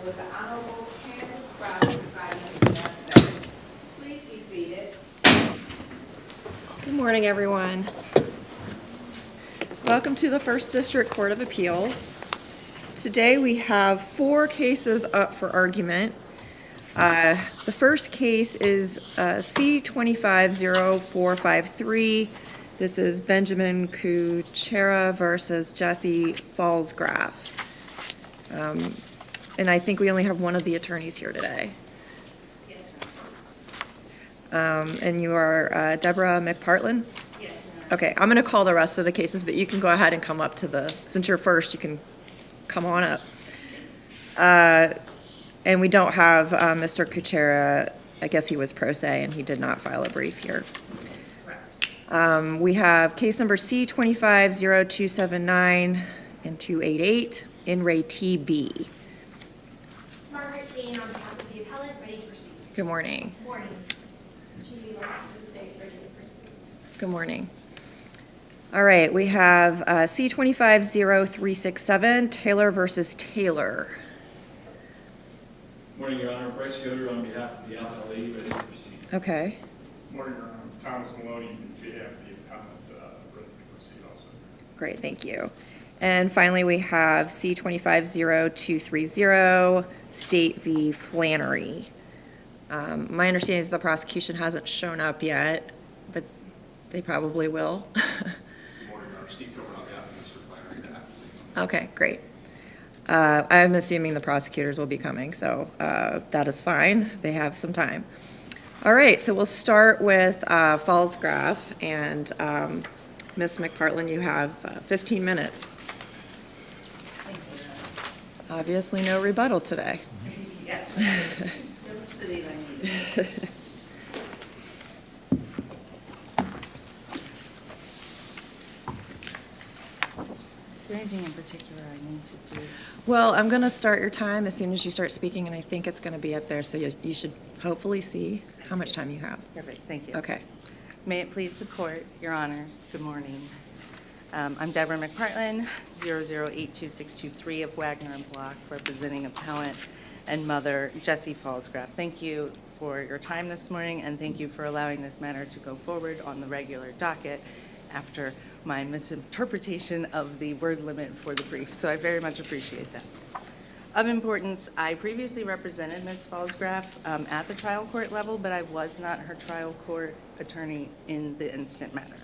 with the Honorable Candace Brown presiding as guest secretary. Please be seated. Good morning, everyone. Welcome to the First District Court of Appeals. Today we have 4 cases up for argument. The first case is C-250453. This is Benjamin Kuchera versus Jesse Falsgraf. And I think we only have one of the attorneys here today. Yes, ma'am. And you are Deborah McPartlin? Yes, ma'am. Okay, I'm going to call the rest of the cases, but you can go ahead and come up to the, since you're first, you can come on up. And we don't have Mr. Kuchera. I guess he was pro se and he did not file a brief here. Correct. We have case number C-250279 and 288, In Re TB. Margaret Kane on behalf of the appellant, ready to proceed. Good morning. Morning. Judy on behalf of the state, ready to proceed. Good morning. All right, we have C-250367, Taylor versus Taylor. Morning, Your Honor. Bryce Yoder on behalf of the appellee, ready to proceed. Okay, Morning, Your Honor. Thomas Maloney, on behalf of the appellant, ready to proceed also. great, thank you. And finally, we have C-250230, State v. Flannery. My understanding is the prosecution hasn't shown up yet, but they probably will. Good morning, Your Honor. Steve Gilbert on behalf of Mr. Flannery, the applicant. Okay, great. I'm assuming the prosecutors will be coming, so that is fine. They have some time. All right, so we'll start with Falsgraf, and Ms. McPartlin, you have 15 minutes. Thank you, Your Honor. Obviously, no rebuttal today. Yes. Don't believe I need it. Is there anything in particular I need to do? Well, I'm going to start your time as soon as you start speaking, and I think it's going to be up there, so you should hopefully see how much time you have. Perfect, thank you. Okay. May it please the court, your honors, good morning. I'm Deborah McPartlin, 0082623 of Wagner and Block, representing appellant and mother Jesse Falsgraf. Thank you for your time this morning, and thank you for allowing this matter to go forward on the regular docket after my misinterpretation of the word limit for the brief, so I very much appreciate that. Of importance, I previously represented Ms. Falsgraf at the trial court level, but I was not her trial court attorney in the instant matter.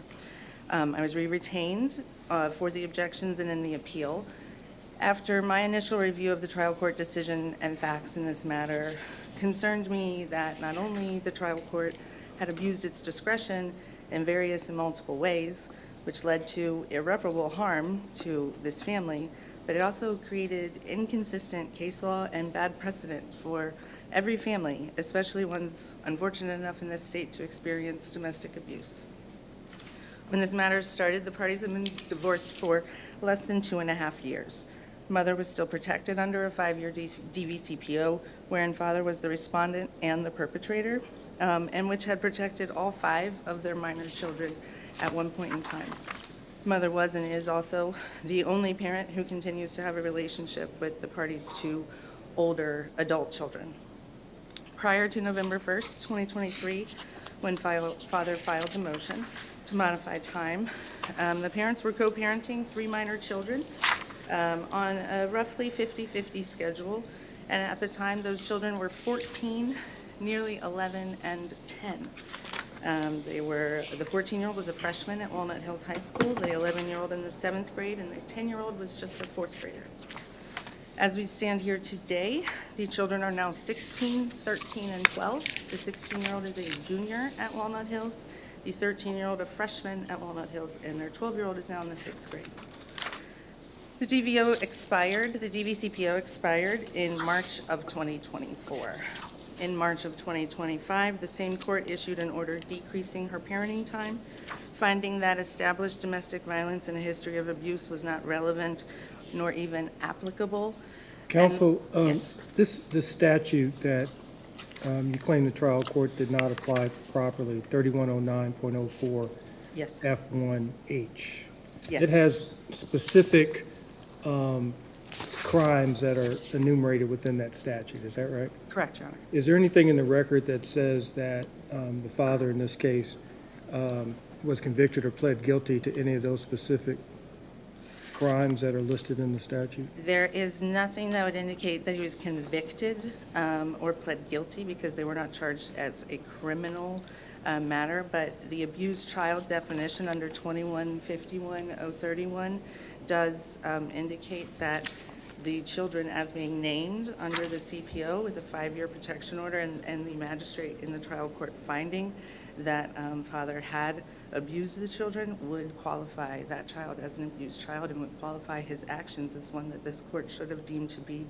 I was re-retained for the objections and in the appeal. After my initial review of the trial court decision and facts in this matter concerned me that not only the trial court had abused its discretion in various and multiple ways, which led to irreparable harm to this family, but it also created inconsistent case law and bad precedent for every family, especially ones unfortunate enough in this state to experience domestic abuse. When this matter started, the parties had been divorced for less than 2.5 years. Mother was still protected under a 5-year DVCPO, wherein father was the respondent and the perpetrator, and which had protected all 5 of their minor children at one point in time. Mother was and is also the only parent who continues to have a relationship with the parties' 2 older adult children. Prior to November 1st, 2023, when father filed a motion to modify time, the parents were co-parenting 3 minor children on a roughly 50-50 schedule, and at the time those children were 14, nearly 11, and 10. The 14-year-old was a freshman at Walnut Hills High School, the 11-year-old in the 7th grade, and the 10-year-old was just a 4th grader. As we stand here today, the children are now 16, 13, and 12. The 16-year-old is a junior at Walnut Hills, the 13-year-old a freshman at Walnut Hills, and their 12-year-old is now in the 6th grade. The DVCPO expired in March of 2024. In March of 2025, the same court issued an order decreasing her parenting time, finding that established domestic violence and a history of abuse was not relevant nor even applicable. Counsel, yes. this statute that you claim the trial court did not apply properly, 3109.04 Yes. F1H. Yes. It has specific crimes that are enumerated within that statute, is that right? Correct, Your Honor. Is there anything in the record that says that the father in this case was convicted or pled guilty to any of those specific crimes that are listed in the statute? There is nothing that would indicate that he was convicted or pled guilty because they were not charged as a criminal matter, but the abused child definition under 2151-031 does indicate that the children as being named under the CPO with a 5-year protection order and the magistrate in the trial court finding that father had abused the children would qualify that child as an abused child and would qualify his actions as one that this court should have deemed to be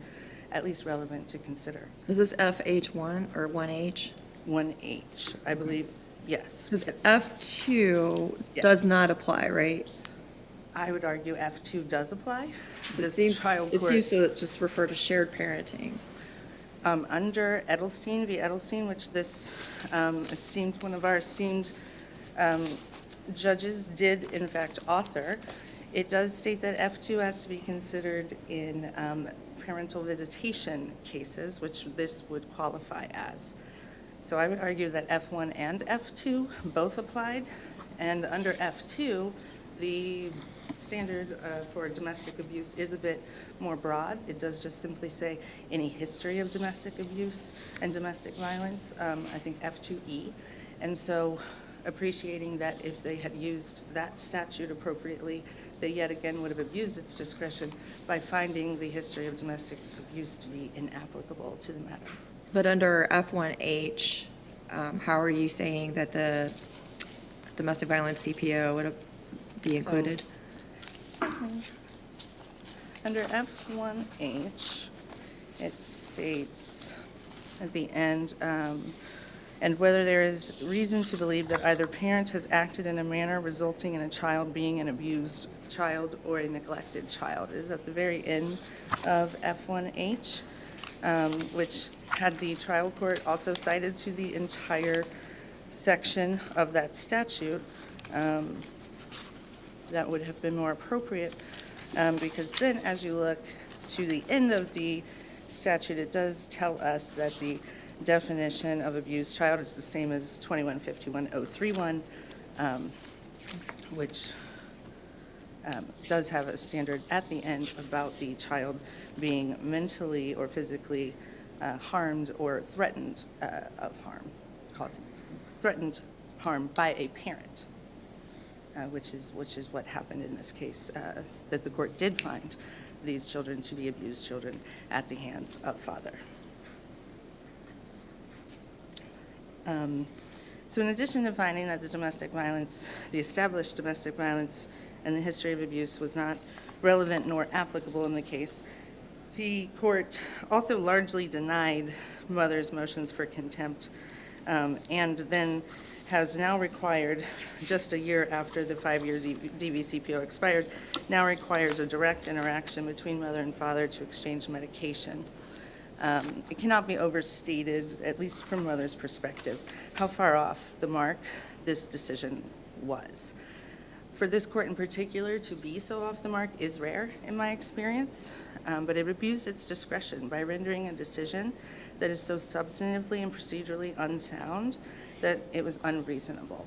at least relevant to consider. Is this FH1 or 1H? 1H, I believe, yes. Because because F2 does not apply, right? I would argue F2 does apply. So This it seems trial court- to just refer to shared parenting. Under Edelstein v. Edelstein, which this one of our esteemed judges did in fact author, it does state that F2 has to be considered in parental visitation cases, which this would qualify as. So I would argue that F1 and F2 both applied, and under F2, the standard for domestic abuse is a bit more broad. It does just simply say any history of domestic abuse and domestic violence, I think F2E. And so appreciating that if they had used that statute appropriately, they yet again would have abused its discretion by finding the history of domestic abuse to be inapplicable to the matter. But under F1H, how are you saying that the domestic violence CPO would be included? Under F1H, it states at the end, and whether there is reason to believe that either parent has acted in a manner resulting in a child being an abused child or a neglected child. It is at the very end of F1H, which had the trial court also cited to the entire section of that statute. That would have been more appropriate, because then as you look to the end of the statute, it does tell us that the definition of abused child is the same as 2151-031, which does have a standard at the end about the child being mentally or physically harmed or threatened of harm, threatened harm by a parent. Which is what happened in this case, that the court did find these children to be abused children at the hands of father. So in addition to finding that the established domestic violence and the history of abuse was not relevant nor applicable in the case, the court also largely denied mother's motions for contempt, and then has now required, just a year after the 5-year DVCPO expired, now requires a direct interaction between mother and father to exchange medication. It cannot be overstated, at least from mother's perspective, how far off the mark this decision was. For this court in particular to be so off the mark is rare in my experience, but it abused its discretion by rendering a decision that is so substantively and procedurally unsound that it was unreasonable.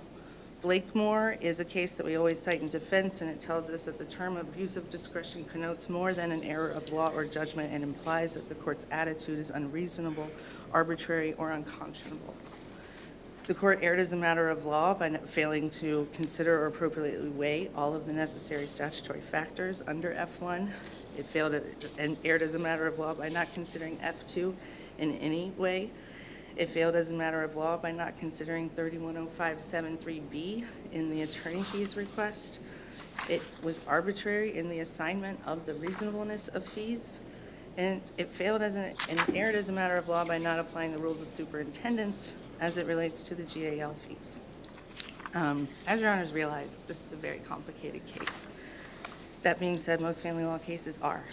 Blakemore is a case that we always cite in defense, and it tells us that the term abuse of discretion connotes more than an error of law or judgment and implies that the court's attitude is unreasonable, arbitrary, or unconscionable. The court erred as a matter of law by failing to consider or appropriately weigh all of the necessary statutory factors under F1. It failed and erred as a matter of law by not considering F2 in any way. It failed as a matter of law by not considering 310573B in the attorney fees request. It was arbitrary in the assignment of the reasonableness of fees. And it failed and erred as a matter of law by not applying the rules of superintendence as it relates to the GAL fees. As your honors realize, this is a very complicated case. That being said, most family law cases are.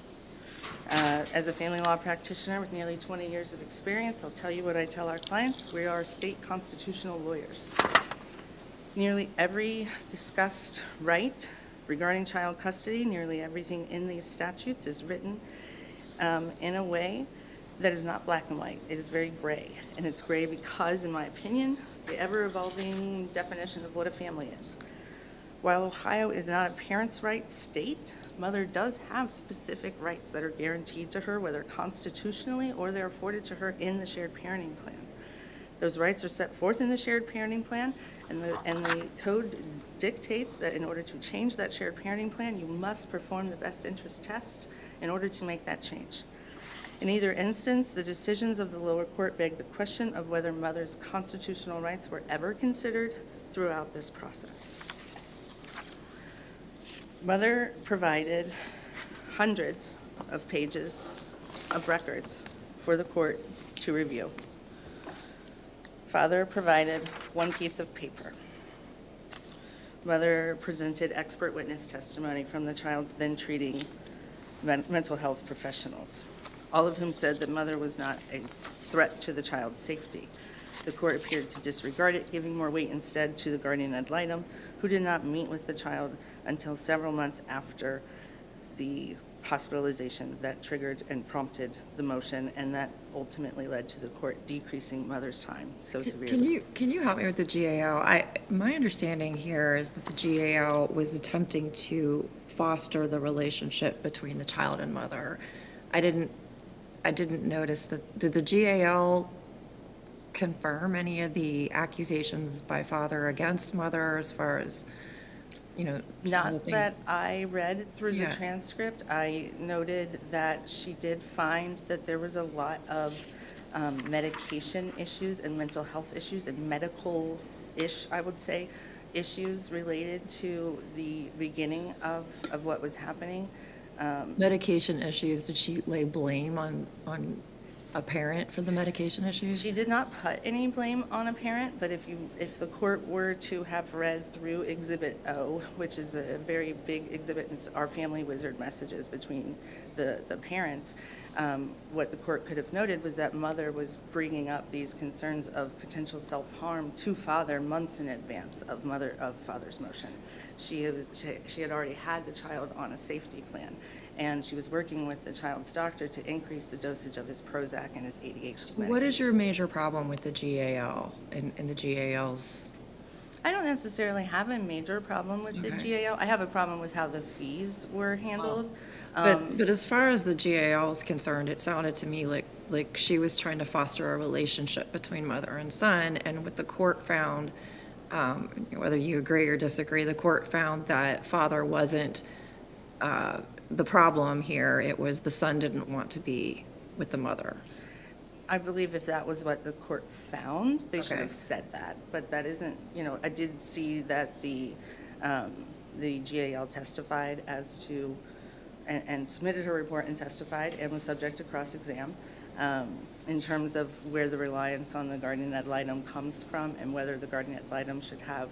As a family law practitioner with nearly 20 years of experience, I'll tell you what I tell our clients. We are state constitutional lawyers. Nearly every discussed right regarding child custody, nearly everything in these statutes is written in a way that is not black and white. It is very gray. And it's gray because, in my opinion, the ever-evolving definition of what a family is. While Ohio is not a parents' rights state, mother does have specific rights that are guaranteed to her, whether constitutionally or they're afforded to her in the shared parenting plan. Those rights are set forth in the shared parenting plan, and the code dictates that in order to change that shared parenting plan, you must perform the best interest test in order to make that change. In either instance, the decisions of the lower court beg the question of whether mother's constitutional rights were ever considered throughout this process. Mother provided hundreds of pages of records for the court to review. Father provided one piece of paper. Mother presented expert witness testimony from the child's then treating mental health professionals, all of whom said that mother was not a threat to the child's safety. The court appeared to disregard it, giving more weight instead to the guardian ad litem, who did not meet with the child until several months after the hospitalization that triggered and prompted the motion, and that ultimately led to the court decreasing mother's time so severely. Can you help me with the GAL? My understanding here is that the GAL was attempting to foster the relationship between the child and mother. I didn't notice that. Did the GAL confirm any of the accusations by father against mother as far as, some of the Not things? that I read through the Yeah. transcript. I noted that she did find that there was a lot of medication issues and mental health issues and medical-ish, I would say, issues related to the beginning of what was happening. Medication issues, did she lay blame on a parent for the medication issues? She did not put any blame on a parent, but if the court were to have read through Exhibit O, which is a very big exhibit, it's our family wizard messages between the parents, what the court could have noted was that mother was bringing up these concerns of potential self-harm to father months in advance of father's motion. She had already had the child on a safety plan, and she was working with the child's doctor to increase the dosage of his Prozac and his ADHD medication. What is your major problem with the GAL and the GAL's? I don't necessarily have a major problem with the Okay. GAO. I have a problem with how the fees were handled. But as far as the GAL is concerned, it sounded to me like she was trying to foster a relationship between mother and son, and what the court found, whether you agree or disagree, the court found that father wasn't the problem here. It was the son didn't want to be with the mother. I believe if that was what the court found, they should Okay. have said that. But that isn't, I did see that the GAL testified as to, and submitted her report and testified and was subject to cross-exam in terms of where the reliance on the guardian ad litem comes from and whether the guardian ad litem should have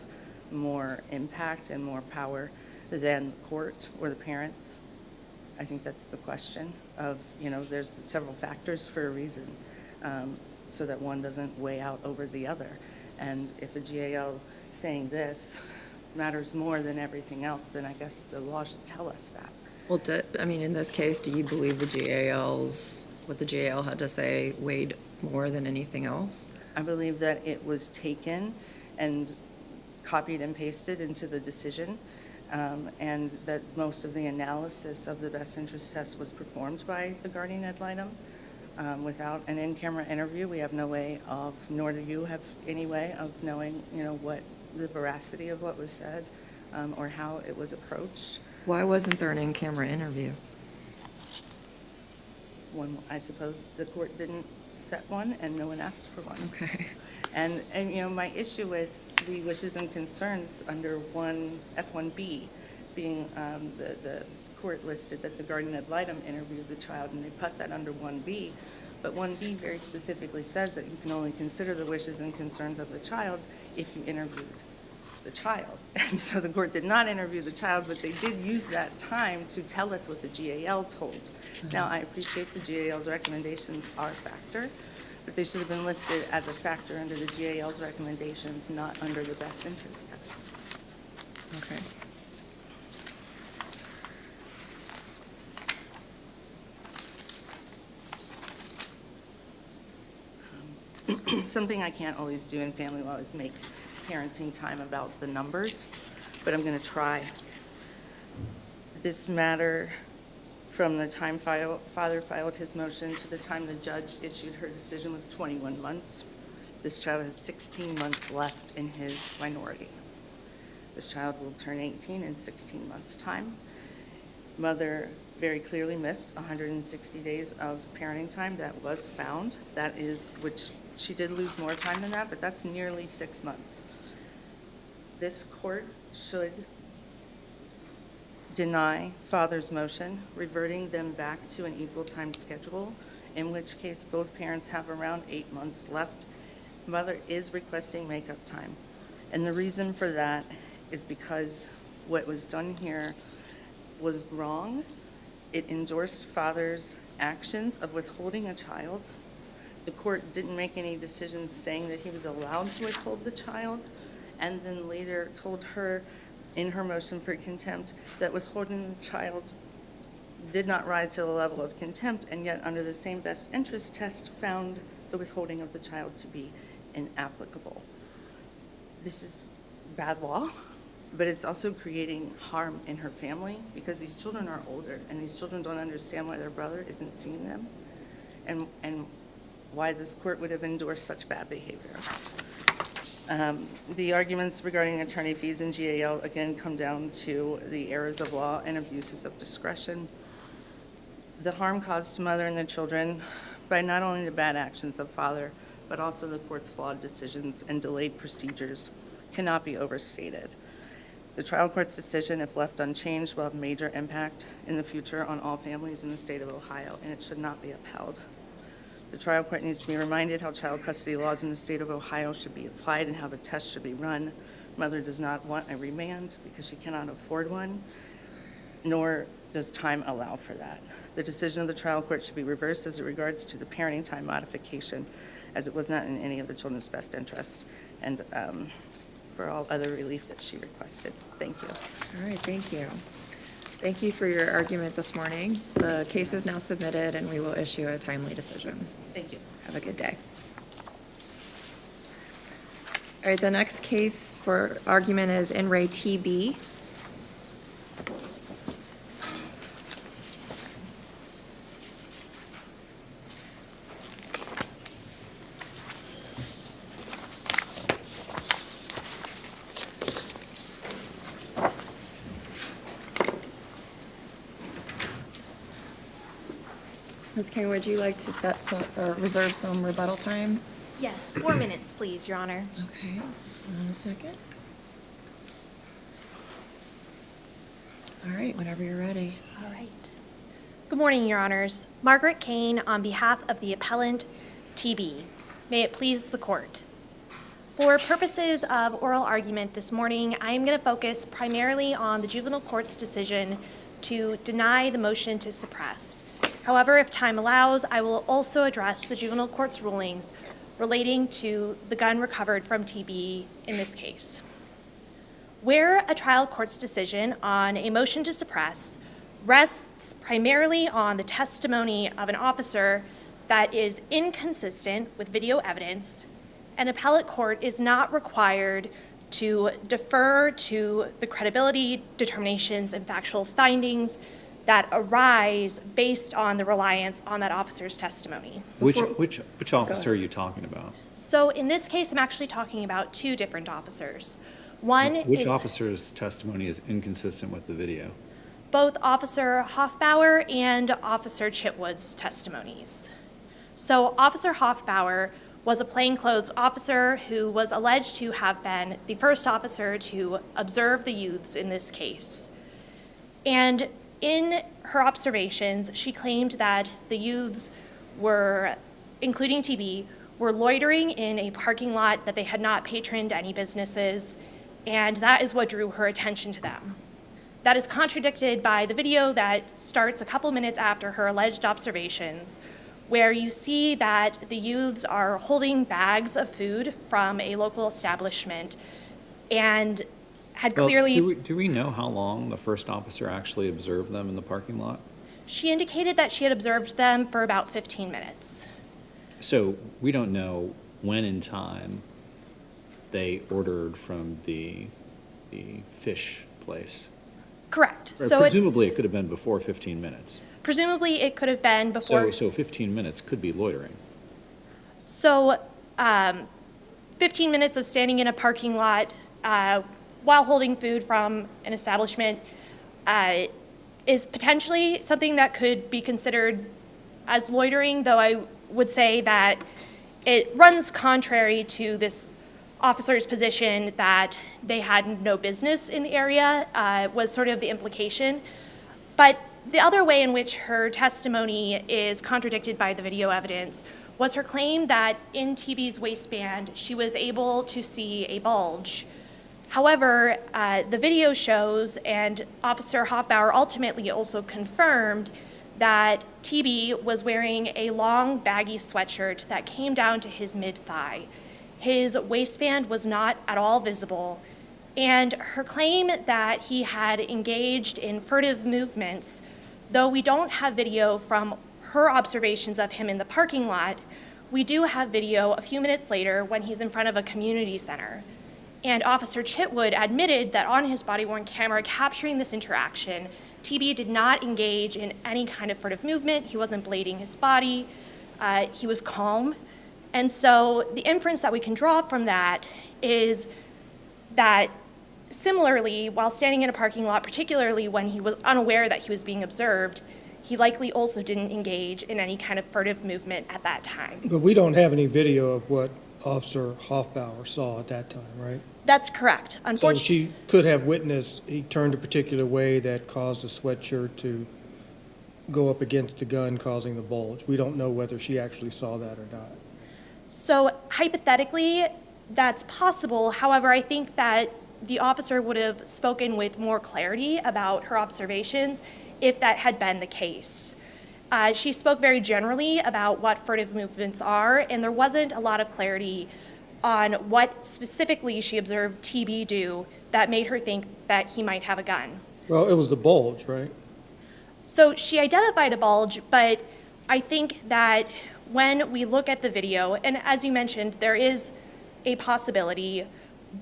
more impact and more power than the court or the parents. I think that's the question of, there's several factors for a reason, so that one doesn't weigh out over the other. And if a GAL saying this matters more than everything else, then I guess the law should tell us that. Well, in this case, do you believe what the GAL had to say weighed more than anything else? I believe that it was taken and copied and pasted into the decision, and that most of the analysis of the best interest test was performed by the guardian ad litem. Without an in-camera interview, we have no way of, nor do you have any way of knowing, what the veracity of what was said, or how it was approached. Why wasn't there an in-camera interview? I suppose the court didn't set one, and no one asked for one. Okay. And my issue with the wishes and concerns under F1B being the court listed that the guardian ad litem interviewed the child, and they put that under 1B. But 1B very specifically says that you can only consider the wishes and concerns of the child if you interviewed the child. And so the court did not interview the child, but they did use that time to tell us what the GAL told. Now, I appreciate the GAL's recommendations are a factor, but they should have been listed as a factor under the GAL's recommendations, not under the best interest test. Okay. something I can't always do in family law is make parenting time about the numbers, but I'm going to try. This matter, from the time father filed his motion to the time the judge issued her decision, was 21 months. This child has 16 months left in his minority. This child will turn 18 in 16 months' time. Mother very clearly missed 160 days of parenting time that was found. That is, which she did lose more time than that, but that's nearly 6 months. This court should deny father's motion, reverting them back to an equal time schedule, in which case both parents have around 8 months left. Mother is requesting makeup time. And the reason for that is because what was done here was wrong. It endorsed father's actions of withholding a child. The court didn't make any decisions saying that he was allowed to withhold the child, and then later told her in her motion for contempt that withholding the child did not rise to the level of contempt, and yet under the same best interest test found the withholding of the child to be inapplicable. This is bad law, but it's also creating harm in her family because these children are older and these children don't understand why their brother isn't seeing them and why this court would have endorsed such bad behavior. The arguments regarding attorney fees and GAL again come down to the errors of law and abuses of discretion. The harm caused to mother and the children by not only the bad actions of father, but also the court's flawed decisions and delayed procedures cannot be overstated. The trial court's decision, if left unchanged, will have major impact in the future on all families in the state of Ohio, and it should not be upheld. The trial court needs to be reminded how child custody laws in the state of Ohio should be applied and how the test should be run. Mother does not want a remand because she cannot afford one, nor does time allow for that. The decision of the trial court should be reversed as it regards to the parenting time modification, as it was not in any of the children's best interest, and for all other relief that she requested. Thank you. All right, thank you. Thank you for your argument this morning. The case is now submitted, and we will issue a timely decision. Thank you. Have a good day. All right, the next case for argument is In Re TB. Ms. King, would you like to set some, or reserve some rebuttal time? Yes, 4 minutes, please, Your Honor. Okay, hold on a second. All right, whenever you're ready. All right. Good morning, Your Honors. Margaret Kane on behalf of the appellant TB. May it please the court. For purposes of oral argument this morning, I am going to focus primarily on the juvenile court's decision to deny the motion to suppress. However, if time allows, I will also address the juvenile court's rulings relating to the gun recovered from TB in this case. Where a trial court's decision on a motion to suppress rests primarily on the testimony of an officer that is inconsistent with video evidence, an appellate court is not required to defer to the credibility determinations and factual findings that arise based on the reliance on that officer's testimony. Which officer are you talking about? So in this case, I'm actually talking about two different officers. One Which is officer's testimony is inconsistent with the video? both Officer Hoffbauer and Officer Chitwood's testimonies. So Officer Hoffbauer was a plainclothes officer who was alleged to have been the first officer to observe the youths in this case. And in her observations, she claimed that the youths were, including TB, were loitering in a parking lot, that they had not patroned any businesses, and that is what drew her attention to them. That is contradicted by the video that starts a couple minutes after her alleged observations, where you see that the youths are holding bags of food from a local establishment and had Well, clearly... do we know how long the first officer actually observed them in the parking lot? She indicated that she had observed them for about 15 minutes. So we don't know when in time they ordered from the fish place. Correct. Or So presumably, it could have been before 15 minutes. presumably, it could have been before. So 15 minutes could be loitering. So, 15 minutes of standing in a parking lot while holding food from an establishment is potentially something that could be considered as loitering, though I would say that it runs contrary to this officer's position that they had no business in the area, was sort of the implication. But the other way in which her testimony is contradicted by the video evidence was her claim that in TB's waistband, she was able to see a bulge. However, the video shows, and Officer Hoffbauer ultimately also confirmed, that TB was wearing a long, baggy sweatshirt that came down to his mid-thigh. His waistband was not at all visible, and her claim that he had engaged in furtive movements, though we don't have video from her observations of him in the parking lot, we do have video a few minutes later when he's in front of a community center. And Officer Chitwood admitted that on his body-worn camera capturing this interaction, TB did not engage in any kind of furtive movement. He wasn't blading his body. He was calm. And so the inference that we can draw from that is that similarly, while standing in a parking lot, particularly when he was unaware that he was being observed, he likely also didn't engage in any kind of furtive movement at that time. But we don't have any video of what Officer Hoffbauer saw at that time, right? That's correct. So Unfortunately, she could have witnessed, he turned a particular way that caused the sweatshirt to go up against the gun, causing the bulge. We don't know whether she actually saw that or not. so hypothetically, that's possible. However, I think that the officer would have spoken with more clarity about her observations if that had been the case. She spoke very generally about what furtive movements are, and there wasn't a lot of clarity on what specifically she observed TB do that made her think that he might have a gun. Well, it was the bulge, right? So she identified a bulge, but I think that when we look at the video, and as you mentioned, there is a possibility,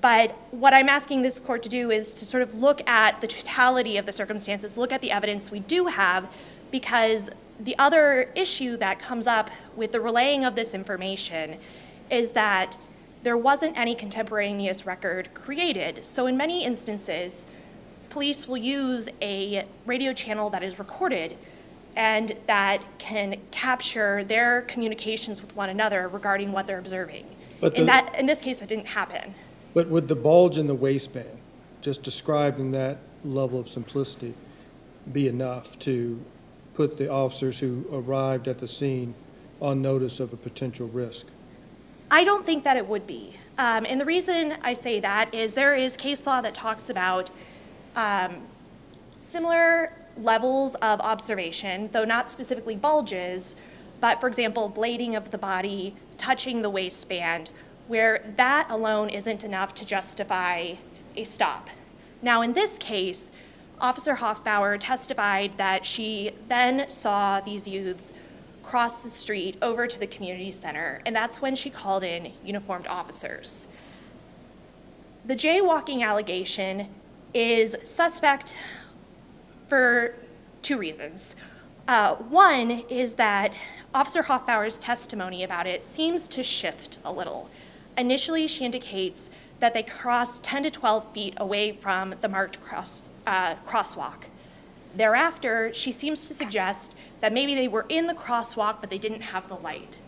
but what I'm asking this court to do is to sort of look at the totality of the circumstances, look at the evidence we do have, because the other issue that comes up with the relaying of this information is that there wasn't any contemporaneous record created. So in many instances, police will use a radio channel that is recorded and that can capture their communications with one another regarding what they're observing. But In this case, that didn't happen. But would the bulge in the waistband, just described in that level of simplicity, be enough to put the officers who arrived at the scene on notice of a potential risk? I don't think that it would be. And the reason I say that is there is case law that talks about similar levels of observation, though not specifically bulges, but for example, blading of the body, touching the waistband, where that alone isn't enough to justify a stop. Now, in this case, Officer Hoffbauer testified that she then saw these youths cross the street over to the community center, and that's when she called in uniformed officers. The jaywalking allegation is suspect for two reasons. One is that Officer Hoffbauer's testimony about it seems to shift a little. Initially, she indicates that they crossed 10 to 12 feet away from the marked crosswalk. Thereafter, she seems to suggest that maybe they were in the crosswalk, but they didn't have the light.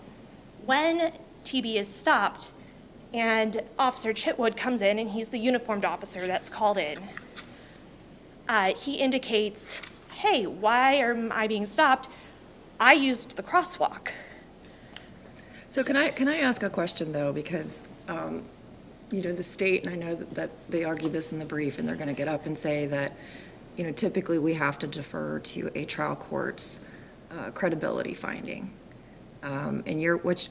When TB is stopped and Officer Chitwood comes in, and he's the uniformed officer that's called in, he indicates, hey, why am I being stopped? I used the crosswalk. So can I ask a question, though, because, the state, and I know that they argued this in the brief, and they're going to get up and say that, typically we have to defer to a trial court's credibility finding. Which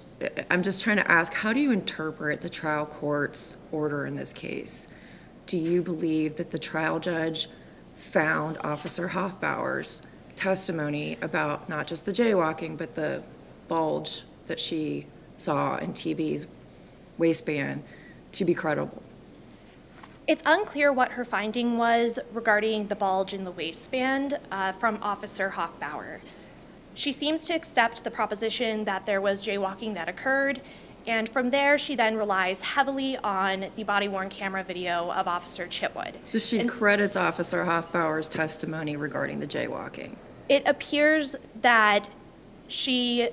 I'm just trying to ask, how do you interpret the trial court's order in this case? Do you believe that the trial judge found Officer Hoffbauer's testimony about not just the jaywalking, but the bulge that she saw in TB's waistband to be credible? It's unclear what her finding was regarding the bulge in the waistband from Officer Hoffbauer. She seems to accept the proposition that there was jaywalking that occurred, and from there, she then relies heavily on the body-worn camera video of Officer Chitwood. So she And credits Officer Hoffbauer's testimony regarding the jaywalking. It appears that she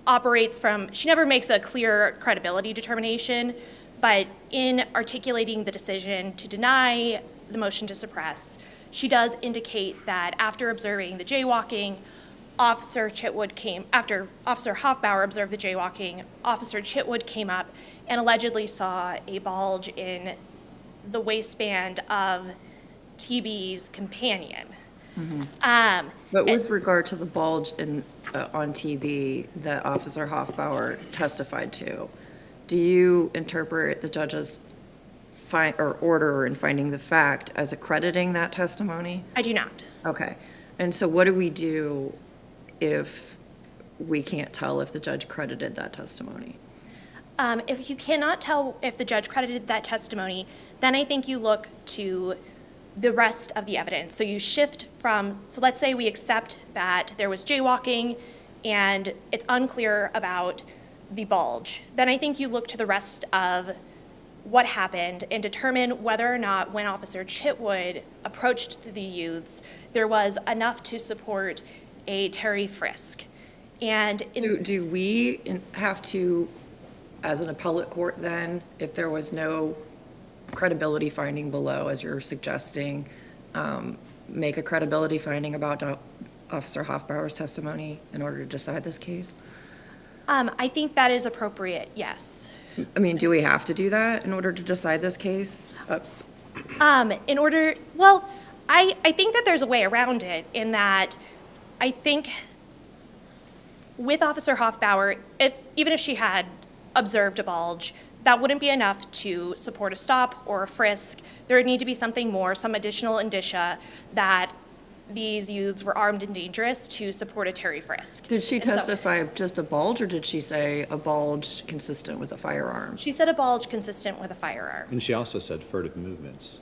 operates from, she never makes a clear credibility determination, but in articulating the decision to deny the motion to suppress, she does indicate that after observing the jaywalking, after Officer Hoffbauer observed the jaywalking, Officer Chitwood came up and allegedly saw a bulge in the waistband of TB's companion. But with regard to the bulge on TB that Officer Hoffbauer testified to, do you interpret the judge's order in finding the fact as accrediting that testimony? I do not. Okay. And so what do we do if we can't tell if the judge credited that testimony? If you cannot tell if the judge credited that testimony, then I think you look to the rest of the evidence. So you shift from, so let's say we accept that there was jaywalking and it's unclear about the bulge. Then I think you look to the rest of what happened and determine whether or not when Officer Chitwood approached the youths, there was enough to support a Terry frisk. And Do we have to, as an appellate court then, if there was no credibility finding below, as you're suggesting, make a credibility finding about Officer Hoffbauer's testimony in order to decide this case? I think that is appropriate, yes. I mean, do we have to do that in order to decide this case? I think that there's a way around it in that I think with Officer Hoffbauer, even if she had observed a bulge, that wouldn't be enough to support a stop or a frisk. There would need to be something more, some additional indicia that these youths were armed and dangerous to support a Terry frisk. Did she And so- testify of just a bulge, or did she say a bulge consistent with a firearm? She said a bulge consistent with a firearm. And she also said furtive movements.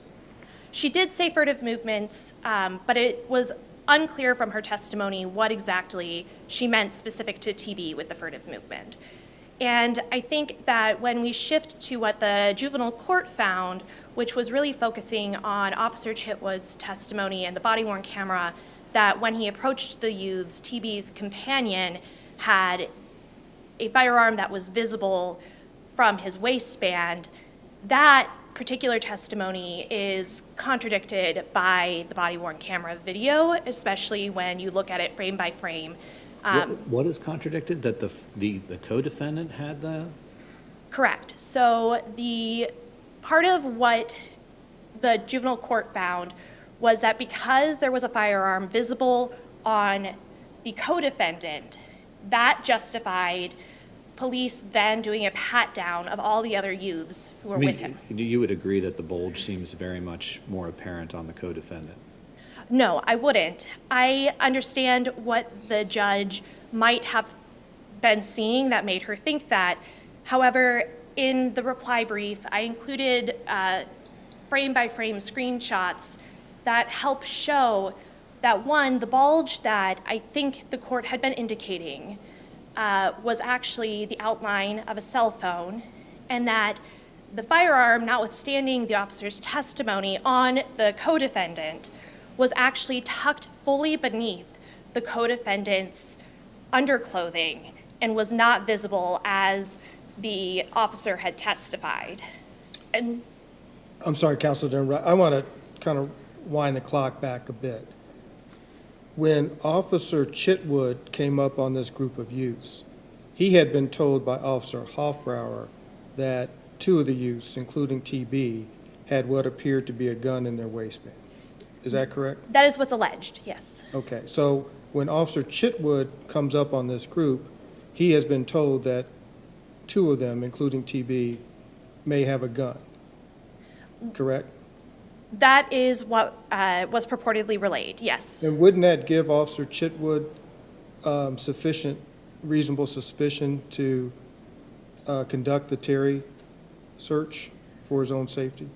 She did say furtive movements, but it was unclear from her testimony what exactly she meant specific to TB with the furtive movement. And I think that when we shift to what the juvenile court found, which was really focusing on Officer Chitwood's testimony and the body-worn camera, that when he approached the youths, TB's companion had a firearm that was visible from his waistband, that particular testimony is contradicted by the body-worn camera video, especially when you look at it frame by frame. What is contradicted? That the co-defendant had the? Correct. So the part of what the juvenile court found was that because there was a firearm visible on the co-defendant, that justified police then doing a pat-down of all the other youths who were with him. You would agree that the bulge seems very much more apparent on the co-defendant? No, I wouldn't. I understand what the judge might have been seeing that made her think that. However, in the reply brief, I included frame-by-frame screenshots that help show that, one, the bulge that I think the court had been indicating was actually the outline of a cell phone, and that the firearm, notwithstanding the officer's testimony on the co-defendant, was actually tucked fully beneath the co-defendant's underclothing and was not visible as the officer had testified. And I'm sorry, Counselor Dunn, I want to kind of wind the clock back a bit. When Officer Chitwood came up on this group of youths, he had been told by Officer Hoffbauer that two of the youths, including TB, had what appeared to be a gun in their waistband. Is that correct? that is what's alleged, yes. Okay, so when Officer Chitwood comes up on this group, he has been told that two of them, including TB, may have a gun, correct? That is what was purportedly relayed, yes. And wouldn't that give Officer Chitwood sufficient reasonable suspicion to conduct the Terry search for his own safety?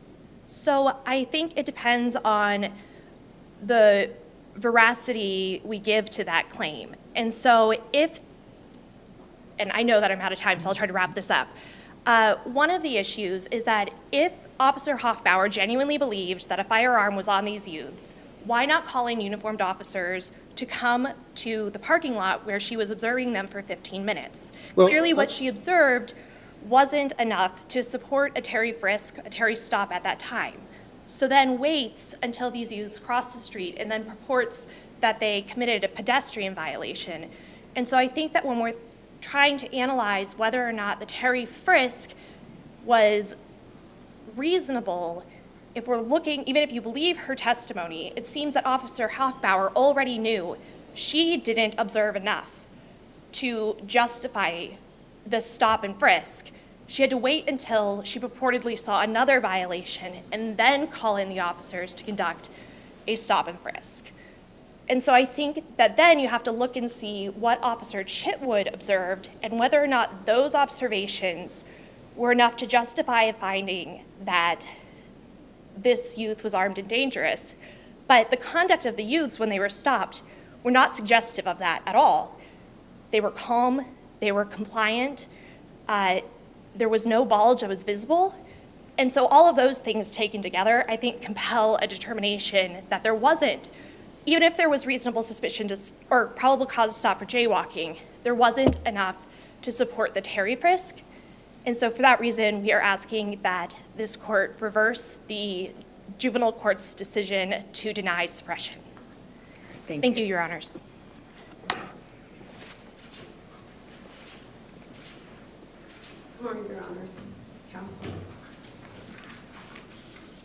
So I think it depends on the veracity we give to that claim. And so and I know that I'm out of time, so I'll try to wrap this up. One of the issues is that if Officer Hoffbauer genuinely believed that a firearm was on these youths, why not call in uniformed officers to come to the parking lot where she was observing them for 15 minutes? Well, Clearly, what she observed wasn't enough to support a Terry frisk, a Terry stop at that time. So then waits until these youths cross the street and then purports that they committed a pedestrian violation. And so I think that when we're trying to analyze whether or not the Terry frisk was reasonable, if we're looking, even if you believe her testimony, it seems that Officer Hoffbauer already knew she didn't observe enough to justify the stop and frisk. She had to wait until she purportedly saw another violation and then call in the officers to conduct a stop and frisk. And so I think that then you have to look and see what Officer Chitwood observed and whether or not those observations were enough to justify a finding that this youth was armed and dangerous. But the conduct of the youths when they were stopped were not suggestive of that at all. They were calm, they were compliant, there was no bulge that was visible. And so all of those things taken together, I think, compel a determination that there wasn't, even if there was reasonable suspicion or probable cause to stop for jaywalking, there wasn't enough to support the Terry frisk. And so for that reason, we are asking that this court reverse the juvenile court's decision to deny suppression. Thank you, Your Honors. Good morning, Your Honors, Counsel.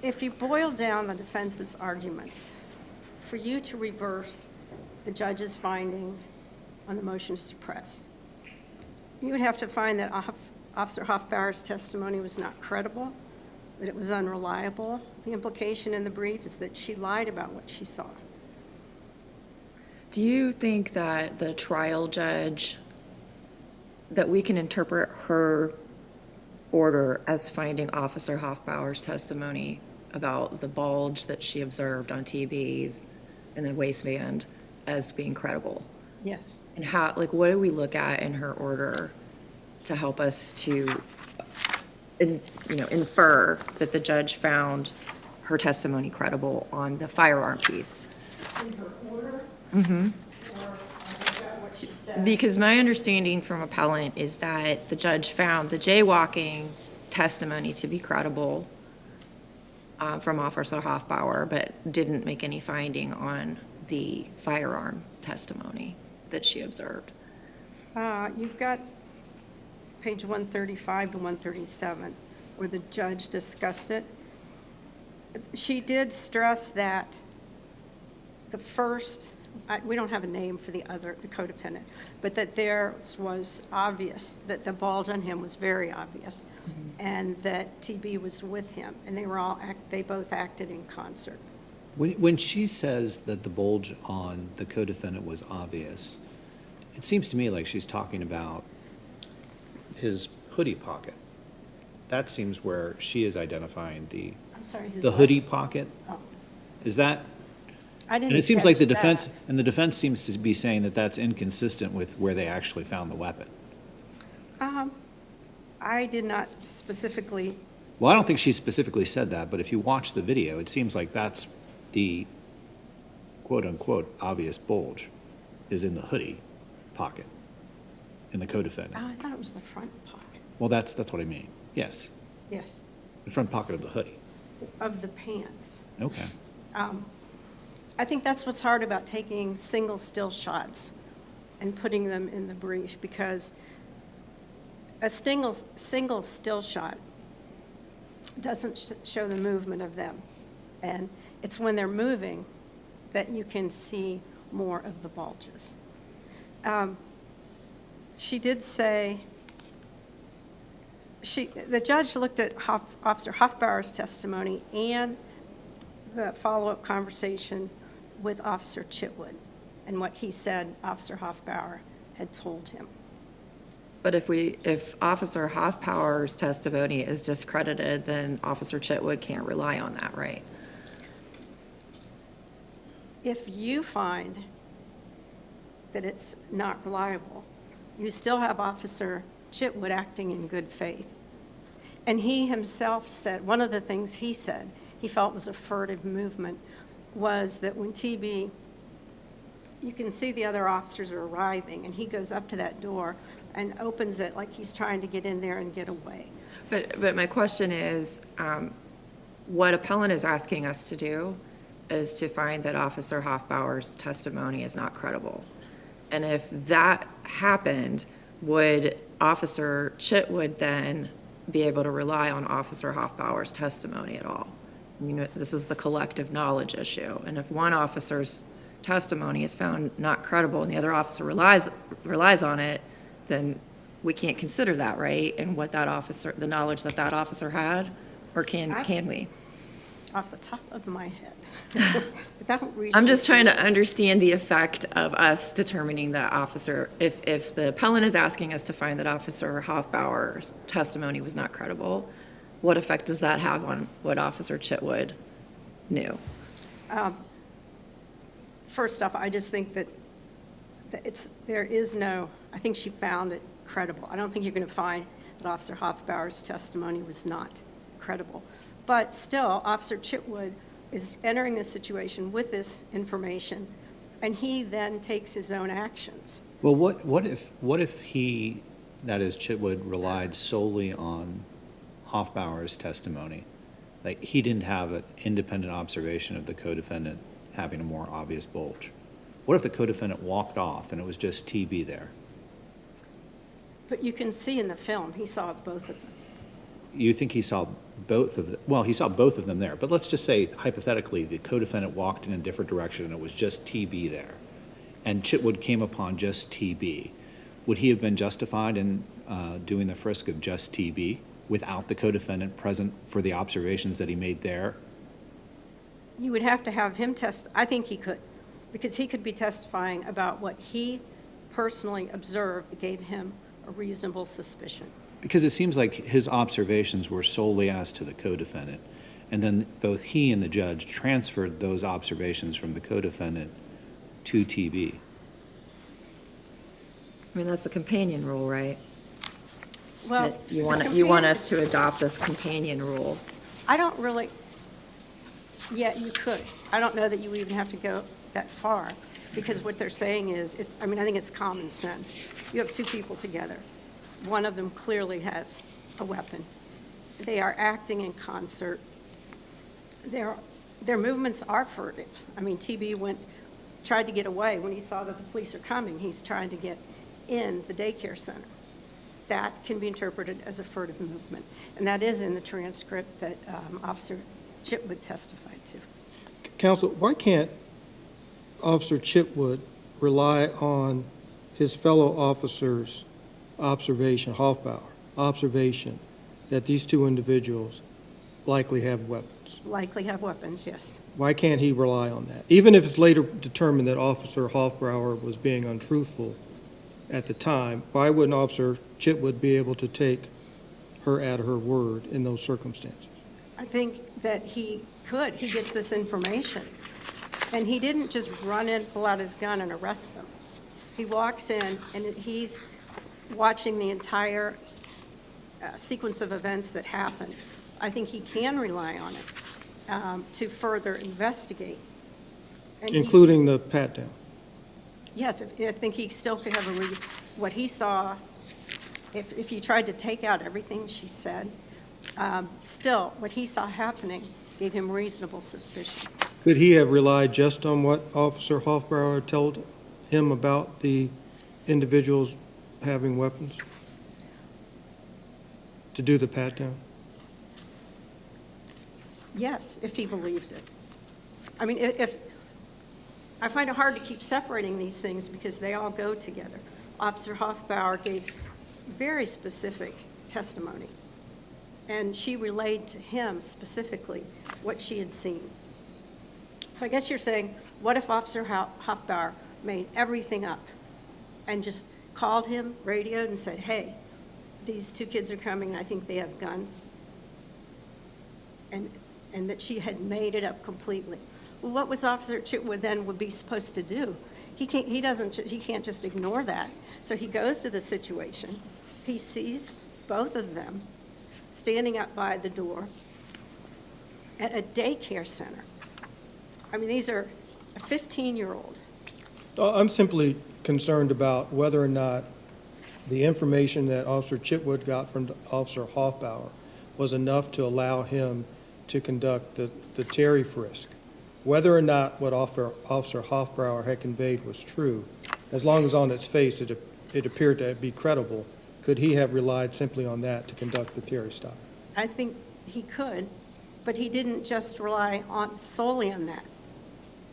If you boil down the defense's arguments, for you to reverse the judge's finding on the motion to suppress, you would have to find that Officer Hoffbauer's testimony was not credible, that it was unreliable. The implication in the brief is that she lied about what she saw. Do you think that the trial judge, that we can interpret her order as finding Officer Hoffbauer's testimony about the bulge that she observed on TVs and the waistband as being credible? Yes. And how, like, what do we look at in her order to help us to, infer that the judge found her testimony credible on the firearm piece? In her order? Mm-hmm. Or what she said? Because my understanding from appellant is that the judge found the jaywalking testimony to be credible from Officer Hoffbauer, but didn't make any finding on the firearm testimony that she observed. You've got page 135 to 137, where the judge discussed it. She did stress that the first, we don't have a name for the co-defendant, but that there was obvious, that the bulge on him was very obvious, and that TB was with him, and they both acted in concert. When she says that the bulge on the co-defendant was obvious, it seems to me like she's talking about his hoodie pocket. That seems where she is identifying I'm sorry, his the what? hoodie pocket. Oh. Is that, I didn't and it seems like the catch defense, that. and the defense seems to be saying that that's inconsistent with where they actually found the weapon. I did not specifically, Well, I don't think she specifically said that, but if you watch the video, it seems like that's the quote-unquote obvious bulge is in the hoodie pocket in the co-defendant. I thought it was the front pocket. Well, that's what I mean. Yes, Yes, the front pocket of the hoodie. of the pants. Okay. I think that's what's hard about taking single still shots and putting them in the brief, because a single still shot doesn't show the movement of them. And it's when they're moving that you can see more of the bulges. She did say, the judge looked at Officer Hoffbauer's testimony and the follow-up conversation with Officer Chitwood and what he said Officer Hoffbauer had told him. But if Officer Hoffpower's testimony is discredited, then Officer Chitwood can't rely on that, right? If you find that it's not reliable, you still have Officer Chitwood acting in good faith. And he himself said, one of the things he said he felt was a furtive movement was that when TB, you can see the other officers are arriving, and he goes up to that door and opens it like he's trying to get in there and get away. But my question is, what appellant is asking us to do is to find that Officer Hoffbauer's testimony is not credible. And if that happened, would Officer Chitwood then be able to rely on Officer Hoffbauer's testimony at all? I mean, this is the collective knowledge issue. And if one officer's testimony is found not credible and the other officer relies on it, then we can't consider that, right? And what that officer, the knowledge that that officer had, or can we? Off the top of my head. Without I'm just trying to researching it. understand the effect of us determining that officer, if the appellant is asking us to find that Officer Hoffbauer's testimony was not credible, what effect does that have on what Officer Chitwood knew? First off, I just think that I think she found it credible. I don't think you're going to find that Officer Hoffbauer's testimony was not credible. But still, Officer Chitwood is entering this situation with this information, and he then takes his own actions. Well, what if he, that is Chitwood, relied solely on Hoffbauer's testimony? Like, he didn't have an independent observation of the co-defendant having a more obvious bulge. What if the co-defendant walked off and it was just TB there? But you can see in the film, he saw both of them. You think he saw both of them? Well, he saw both of them there, but let's just say hypothetically the co-defendant walked in a different direction and it was just TB there, and Chitwood came upon just TB. Would he have been justified in doing the frisk of just TB without the co-defendant present for the observations that he made there? You would have to have him I think he could, because he could be testifying about what he personally observed that gave him a reasonable suspicion. Because it seems like his observations were solely as to the co-defendant, and then both he and the judge transferred those observations from the co-defendant to TB. I mean, that's the companion rule, right? Well, That you want us to adopt this companion rule. I don't really, yeah, you could. I don't know that you even have to go that far, because what they're saying is, I think it's common sense. You have two people together. One of them clearly has a weapon. They are acting in concert. Their movements are furtive. I mean, TB tried to get away. When he saw that the police are coming, he's trying to get in the daycare center. That can be interpreted as a furtive movement. And that is in the transcript that Officer Chitwood testified to. Counsel, why can't Officer Chitwood rely on his fellow officers' observation, Hoffbauer, observation that these two individuals likely have weapons? Likely have weapons, yes. Why can't he rely on that? Even if it's later determined that Officer Hoffbauer was being untruthful at the time, why wouldn't Officer Chitwood be able to take her at her word in those circumstances? I think that he could. He gets this information. And he didn't just run in, pull out his gun, and arrest them. He walks in, and he's watching the entire sequence of events that happened. I think he can rely on it to further investigate. And Including the pat-down? Yes, I think he still could have what he saw, if you tried to take out everything she said, still, what he saw happening gave him reasonable suspicion. Could he have relied just on what Officer Hoffbauer told him about the individuals having weapons to do the pat-down? Yes, if he believed it. I mean, I find it hard to keep separating these things because they all go together. Officer Hoffbauer gave very specific testimony, and she relayed to him specifically what she had seen. So I guess you're saying, what if Officer Hoffbauer made everything up and just called him, radioed, and said, hey, these two kids are coming, and I think they have guns. And that she had made it up completely. Well, what was Officer Chitwood then would be supposed to do? He can't just ignore that. So he goes to the situation. He sees both of them standing up by the door at a daycare center. I mean, these are a 15-year-old. I'm simply concerned about whether or not the information that Officer Chitwood got from Officer Hoffbauer was enough to allow him to conduct the Terry frisk. Whether or not what Officer Hoffbauer had conveyed was true, as long as on its face it appeared to be credible, could he have relied simply on that to conduct the Terry stop? I think he could, but he didn't just rely solely on that,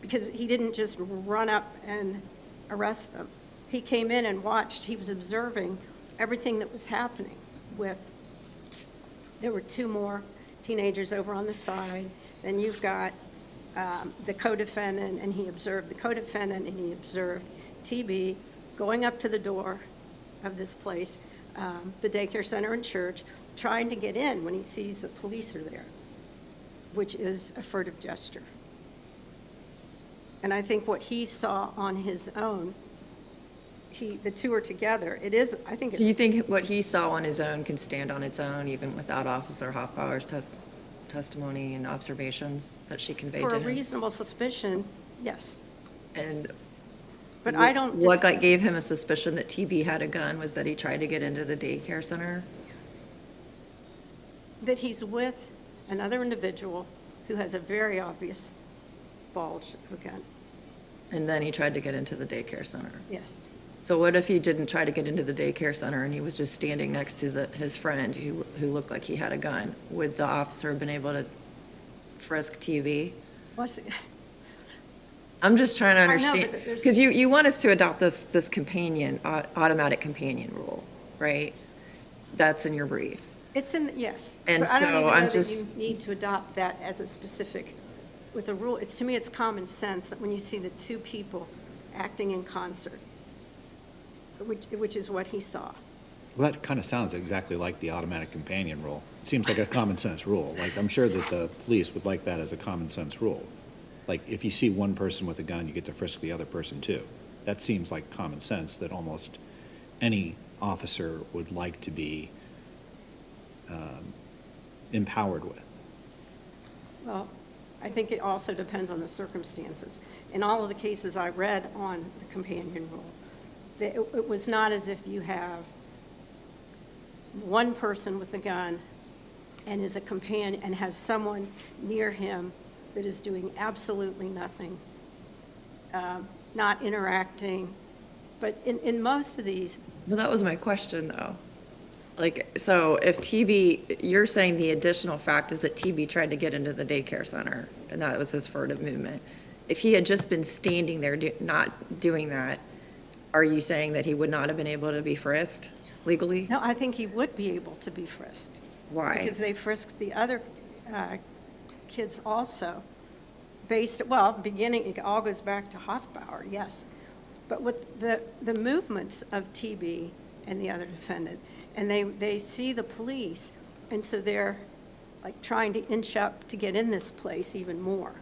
because he didn't just run up and arrest them. He came in and watched, he was observing everything that was happening there were two more teenagers over on the side, then you've got the co-defendant, and he observed the co-defendant, and he observed TB going up to the door of this place, the daycare center and church, trying to get in when he sees the police are there, which is a furtive gesture. And I think what he saw on his own, the two are together. It is, I think it's. So you think what he saw on his own can stand on its own, even without Officer Hoffbauer's testimony and observations that she conveyed For to a him? reasonable suspicion, yes. And But I don't. what gave him a suspicion that TB had a gun was that he tried to get into the daycare center? That he's with another individual who has a very obvious bulge of a gun, And then he tried to get into the daycare center. yes. So what if he didn't try to get into the daycare center and he was just standing next to his friend who looked like he had a gun? Would the officer have been able to frisk TB? I'm just trying to know, understand, but there's- because you want us to adopt this automatic companion rule, right? That's in your brief. It's in, yes. And But I don't so even I'm know that just- you need to adopt that as a specific, with a rule. To me, it's common sense that when you see the two people acting in concert, which is what he saw. Well, that kind of sounds exactly like the automatic companion rule. It seems like a common sense rule. Like, I'm sure that the police would like that as a common sense rule. Like, if you see one person with a gun, you get to frisk the other person too. That seems like common sense that almost any officer would like to be empowered with. Well, I think it also depends on the circumstances. In all of the cases I read on the companion rule, it was not as if you have one person with a gun and is a companion and has someone near him that is doing absolutely nothing, not interacting. But in most of these, Well, that was my question, though. Like, so if TB, you're saying the additional fact is that TB tried to get into the daycare center, and that was his furtive movement. If he had just been standing there not doing that, are you saying that he would not have been able to be frisked legally? no, I think he would be able to be frisked. Why? Because they frisked the other kids also, beginning, it all goes back to Hoffbauer, yes. But with the movements of TB and the other defendant, and they see the police, and so they're like trying to inch up to get in this place even more.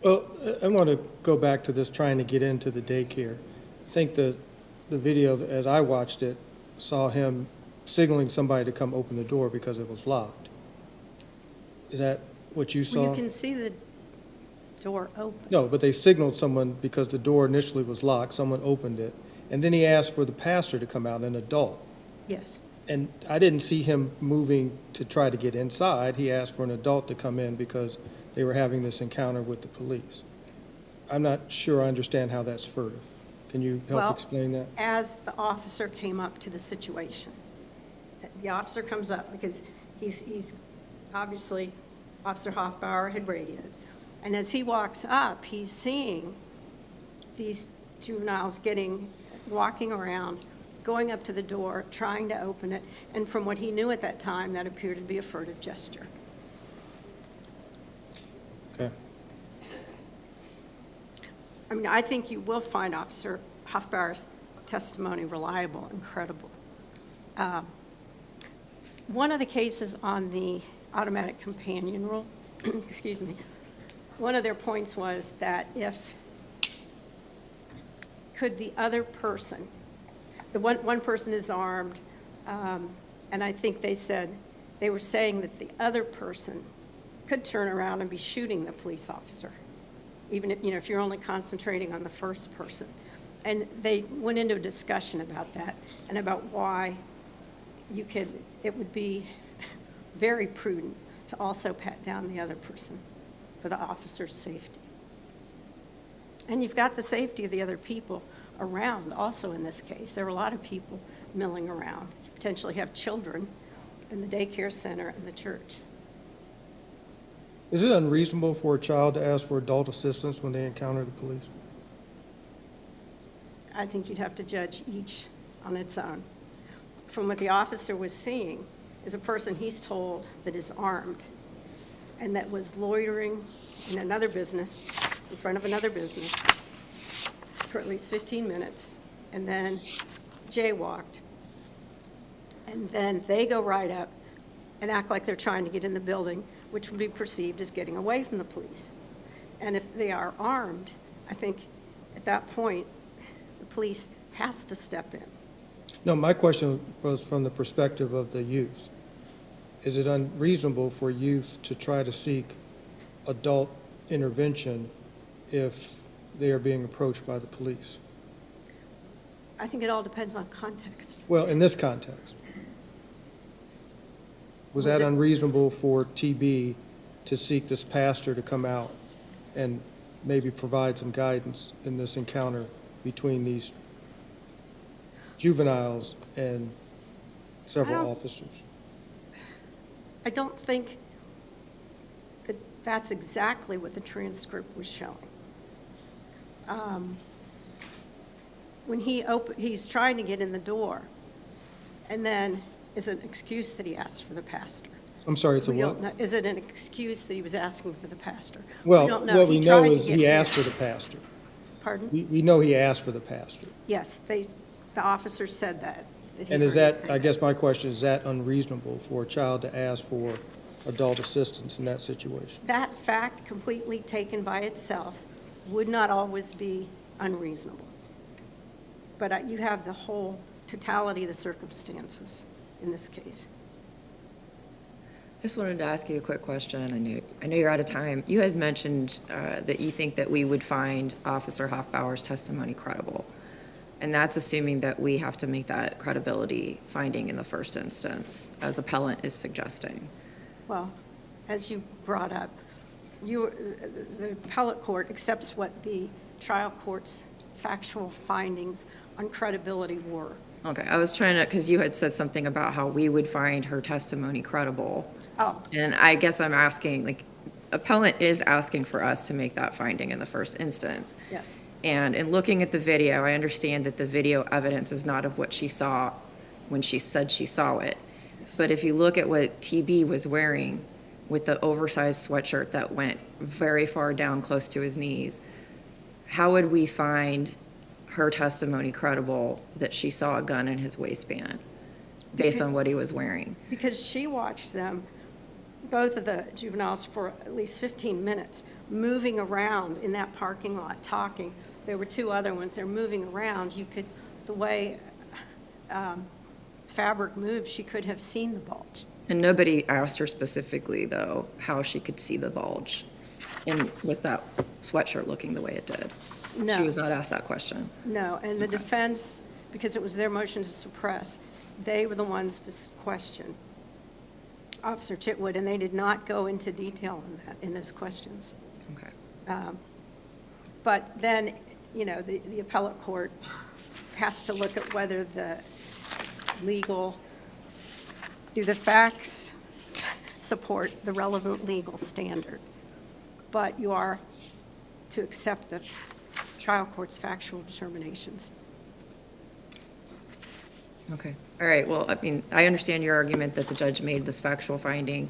Well, I want to go back to this trying to get into the daycare. I think the video, as I watched it, saw him signaling somebody to come open the door because it was locked. Is that what you Well, saw? you can see the door open. No, but they signaled someone because the door initially was locked, someone opened it, and then he asked for the pastor to come out, an adult. Yes. And I didn't see him moving to try to get inside. He asked for an adult to come in because they were having this encounter with the police. I'm not sure I understand how that's furtive. Can you help Well, explain that? As the officer came up to the situation, the officer comes up because he's obviously, Officer Hoffbauer had radioed. And as he walks up, he's seeing these juveniles walking around, going up to the door, trying to open it. And from what he knew at that time, that appeared to be a furtive gesture. Okay. I mean, I think you will find Officer Hoffbauer's testimony reliable and credible. One of the cases on the automatic companion rule, excuse me, one of their points was that could the other person, the one person is armed, and I think they were saying that the other person could turn around and be shooting the police officer, even if you're only concentrating on the first person. And they went into a discussion about that and about why it would be very prudent to also pat down the other person for the officer's safety. And you've got the safety of the other people around also in this case. There were a lot of people milling around. You potentially have children in the daycare center and the church. Is it unreasonable for a child to ask for adult assistance when they encounter the police? I think you'd have to judge each on its own. From what the officer was seeing is a person he's told that is armed and that was loitering in another business, in front of another business, for at least 15 minutes, and then jaywalked. And then they go right up and act like they're trying to get in the building, which would be perceived as getting away from the police. And if they are armed, I think at that point, the police has to step in. No, my question was from the perspective of the youth. Is it unreasonable for youth to try to seek adult intervention if they are being approached by the police? I think it all depends on context. Well, in this context. Was that unreasonable for TB to seek this pastor to come out and maybe provide some guidance in this encounter between these juveniles and several officers? I don't think that that's exactly what the transcript was showing. When he's trying to get in the door, and then is it an excuse that he asked for the pastor? I'm sorry, it's a We what? don't know. Is it an excuse that he was asking for the pastor? Well, We don't know. what we He know tried to is get he in. asked for the pastor. Pardon? We know he asked for the pastor. Yes, the officer said that he And is heard him that, say I guess my question, is that unreasonable for a child to ask for adult assistance in that situation? That fact, completely taken by itself, would not always be unreasonable. But you have the whole totality of the circumstances in this case. I just wanted to ask you a quick question. I know you're out of time. You had mentioned that you think that we would find Officer Hoffbauer's testimony credible. And that's assuming that we have to make that credibility finding in the first instance, as appellant is suggesting. Well, as you brought up, the appellate court accepts what the trial court's factual findings on credibility were. Okay, I was trying to, because you had said something about how we would find her testimony credible. Oh, And I guess I'm asking, like, appellant is asking for us to make that finding in the first instance. yes. And in looking at the video, I understand that the video evidence is not of what she saw when she said she saw it. But if you look at what TB was wearing with the oversized sweatshirt that went very far down close to his knees, how would we find her testimony credible that she saw a gun in his waistband based on what he was wearing? Because she watched them, both of the juveniles, for at least 15 minutes, moving around in that parking lot, talking. There were two other ones. They're moving around. The way fabric moved, she could have seen the bulge. And nobody asked her specifically, though, how she could see the bulge with that sweatshirt looking the way it did. No. She was not asked that question. No, and the defense, because it was their motion to suppress, they were the ones to question Officer Chitwood, and they did not go into detail on that in those questions. Okay. But then, the appellate court has to look at whether do the facts support the relevant legal standard. But you are to accept the trial court's factual determinations. Okay. All right. Well, I mean, I understand your argument that the judge made this factual finding,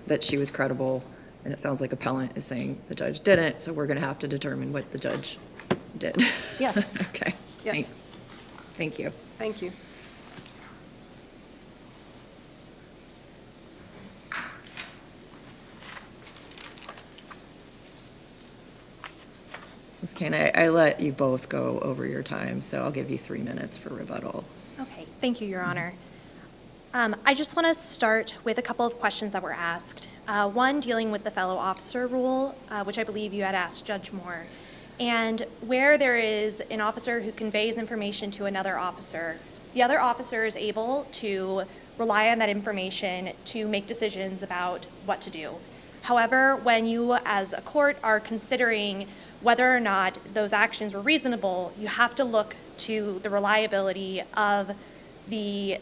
that she was credible, and it sounds like appellant is saying the judge didn't, so we're going to have to determine what the judge did. Yes. Okay. Yes. Thanks. Thank you. Thank you. Ms. Kane, I let you both go over your time, so I'll give you 3 minutes for rebuttal. Okay, thank you, Your Honor. I just want to start with a couple of questions that were asked. One dealing with the fellow officer rule, which I believe you had asked Judge Moore. And where there is an officer who conveys information to another officer, the other officer is able to rely on that information to make decisions about what to do. However, when you as a court are considering whether or not those actions were reasonable, you have to look to the reliability of the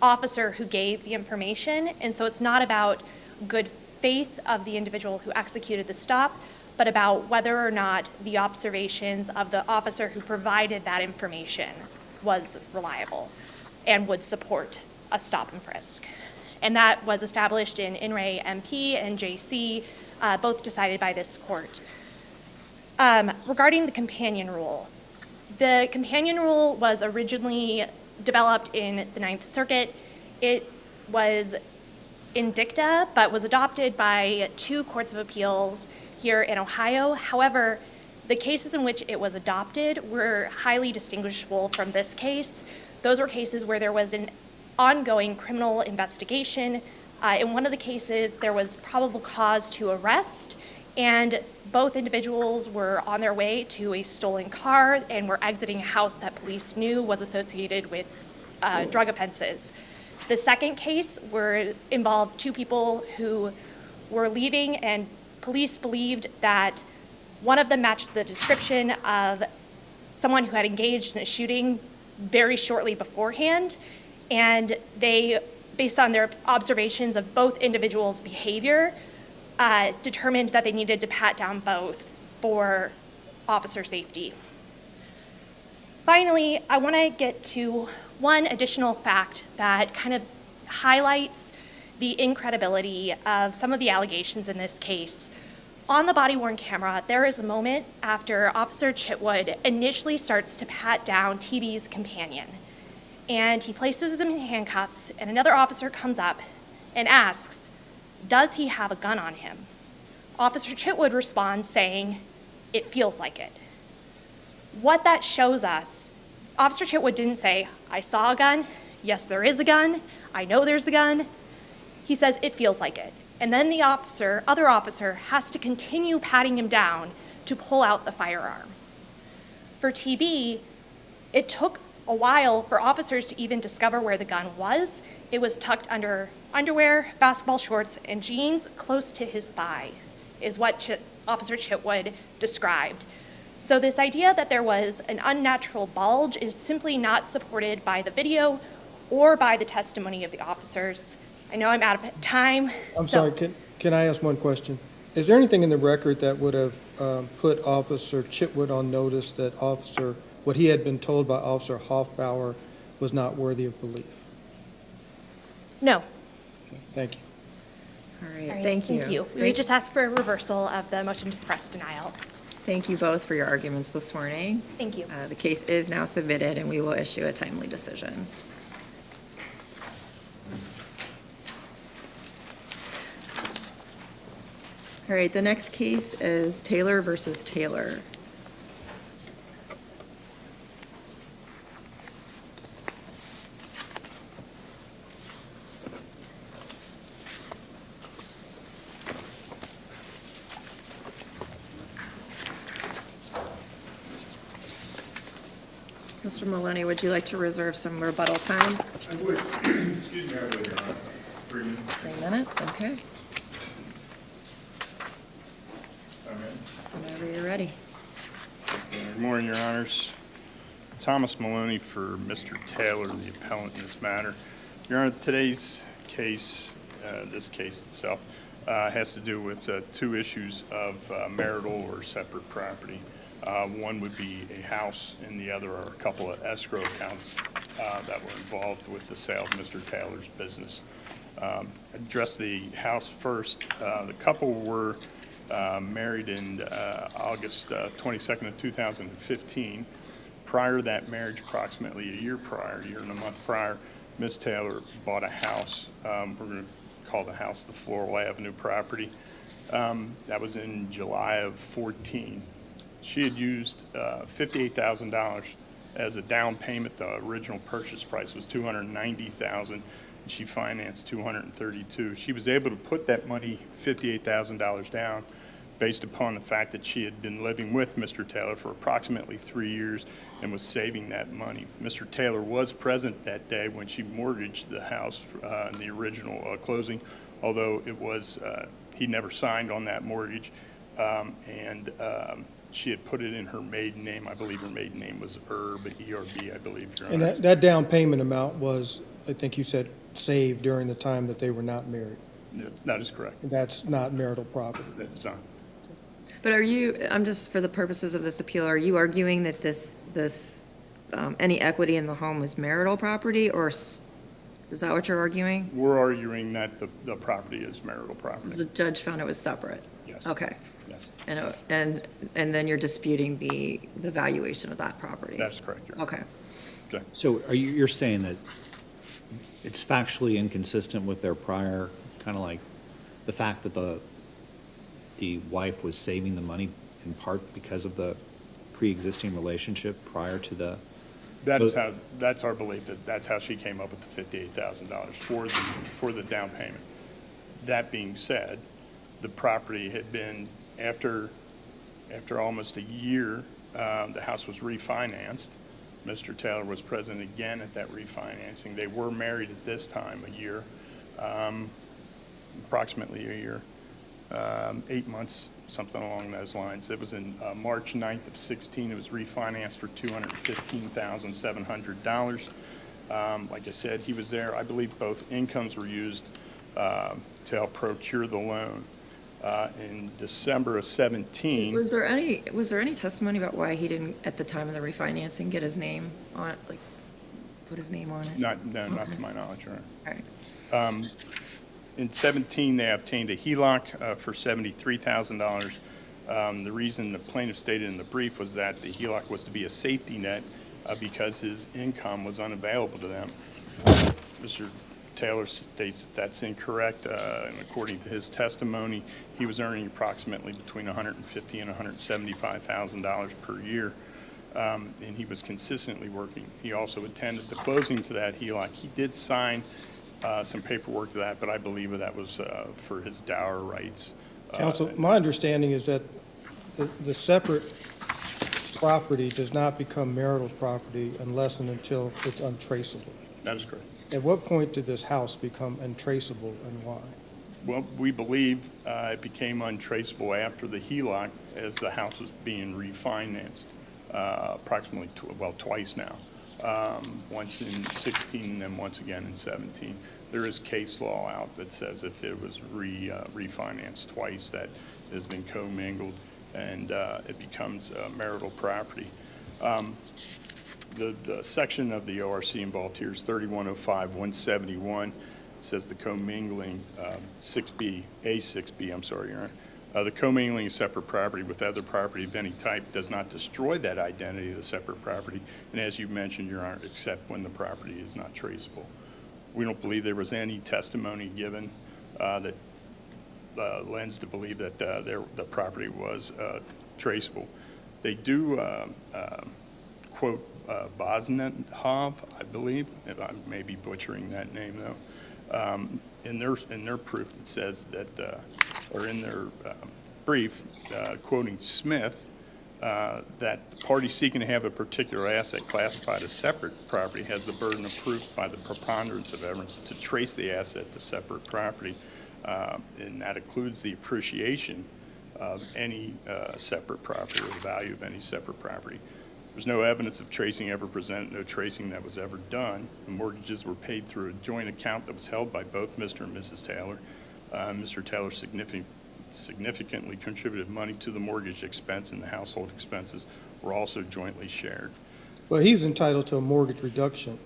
officer who gave the information. And so it's not about good faith of the individual who executed the stop, but about whether or not the observations of the officer who provided that information was reliable and would support a stop and frisk. And that was established in In re MP and JC, both decided by this court. Regarding the companion rule was originally developed in the Ninth Circuit. It was in dicta, but was adopted by 2 courts of appeals here in Ohio. However, the cases in which it was adopted were highly distinguishable from this case. Those were cases where there was an ongoing criminal investigation. In one of the cases, there was probable cause to arrest, and both individuals were on their way to a stolen car and were exiting a house that police knew was associated with drug offenses. The second case involved 2 people who were leaving, and police believed that one of them matched the description of someone who had engaged in a shooting very shortly beforehand, and they, based on their observations of both individuals' behavior, determined that they needed to pat down both for officer safety. Finally, I want to get to one additional fact that kind of highlights the incredibility of some of the allegations in this case. On the body-worn camera, there is a moment after Officer Chitwood initially starts to pat down TB's companion. And he places him in handcuffs, and another officer comes up and asks, does he have a gun on him? Officer Chitwood responds saying, it feels like it. What that shows us, Officer Chitwood didn't say, I saw a gun, yes there is a gun, I know there's a gun. He says, it feels like it. And then the other officer has to continue patting him down to pull out the firearm. For TB, it took a while for officers to even discover where the gun was. It was tucked under underwear, basketball shorts, and jeans close to his thigh, is what Officer Chitwood described. So this idea that there was an unnatural bulge is simply not supported by the video or by the testimony of the officers. I know I'm out of time. I'm sorry, can I ask one question? Is there anything in the record that would have put Officer Chitwood on notice that what he had been told by Officer Hoffbauer was not worthy of belief? No. Thank you. All right, All right, thank you. Thank you. We just ask for a reversal of the motion to suppress denial. Thank you both for your arguments this morning. Thank you. The case is now submitted, and we will issue a timely decision. All right, the next case is Taylor versus Taylor. Mr. Maloney, would you like to reserve some rebuttal time? I would, excuse me, I would, Your Honor. 3 minutes. 3 minutes, okay. I'm in. Whenever you're ready. Good morning, Your Honors. Thomas Maloney for Mr. Taylor, the appellant in this matter. Your Honor, today's case, this case itself, has to do with 2 issues of marital or separate property. One would be a house, and the other are a couple of escrow accounts that were involved with the sale of Mr. Taylor's business. Address the house first. The couple were married in August 22nd of 2015. Prior to that marriage, approximately a year and a month prior, Ms. Taylor bought a house. We're going to call the house the Floral Avenue property. That was in July of 14. She had used $58,000 as a down payment. The original purchase price was $290,000, and she financed $232,000. She was able to put that money, $58,000 down, based upon the fact that she had been living with Mr. Taylor for approximately 3 years and was saving that money. Mr. Taylor was present that day when she mortgaged the house in the original closing, although it was, he never signed on that mortgage, and she had put it in her maiden name. I believe her maiden name was Erb, E-R-B, I believe, Your And Honor. that down payment amount was, I think you said, saved during the time that they were not married. That is correct. That's not marital property. That's not. But are you, I'm just, for the purposes of this appeal, are you arguing that any equity in the home was marital property, or is that what you're arguing? We're arguing that the property is marital property. Because the judge found it was separate? Yes. Okay. Yes, And then you're disputing the valuation of that property? that's correct, Your Honor. Okay. So you're saying that it's factually inconsistent with their prior, kind of like the fact that the wife was saving the money in part because of the pre-existing relationship prior to the, That's our belief, that's how she came up with the $58,000 for the down payment. That being said, the property had been, after almost a year, the house was refinanced. Mr. Taylor was present again at that refinancing. They were married at this time, approximately a year, 8 months, something along those lines. It was in March 9th of 16. It was refinanced for $215,700. Like I said, he was there. I believe both incomes were used to help procure the loan. In December of 17. Was there any testimony about why he didn't, at the time of the refinancing, get his name on it, like, put his name on it? Not to my knowledge, Your Honor. All right. In 17, they obtained a HELOC for $73,000. The reason the plaintiff stated in the brief was that the HELOC was to be a safety net because his income was unavailable to them. Mr. Taylor states that that's incorrect, and according to his testimony, he was earning approximately between $150,000 and $175,000 per year, and he was consistently working. He also attended the closing to that HELOC. He did sign some paperwork to that, but I believe that was for his dower rights. Counsel, my understanding is that the separate property does not become marital property unless and until it's untraceable. That is correct. At what point did this house become untraceable and why? Well, we believe it became untraceable after the HELOC as the house was being refinanced, approximately, twice now. Once in 16 and then once again in 17. There is case law out that says if it was refinanced twice, that has been commingled and it becomes marital property. The section of the ORC involved here is 3105-171. It says the commingling, 6B, A6B, I'm sorry, Your Honor. The commingling of separate property with other property of any type does not destroy that identity of the separate property, and as you mentioned, Your Honor, except when the property is not traceable. We don't believe there was any testimony given that lends to believe that the property was traceable. They do quote Bosnihov, I believe, if I may be butchering that name though. In their proof, it says that, or in their brief, quoting Smith, that the party seeking to have a particular asset classified as separate property has the burden of proof by the preponderance of evidence to trace the asset to separate property, and that includes the appreciation of any separate property or the value of any separate property. There's no evidence of tracing ever presented, no tracing that was ever done. The mortgages were paid through a joint account that was held by both Mr. and Mrs. Taylor. Mr. Taylor significantly contributed money to the mortgage expense, and the household expenses were also jointly shared. Well, he's entitled to a mortgage reduction.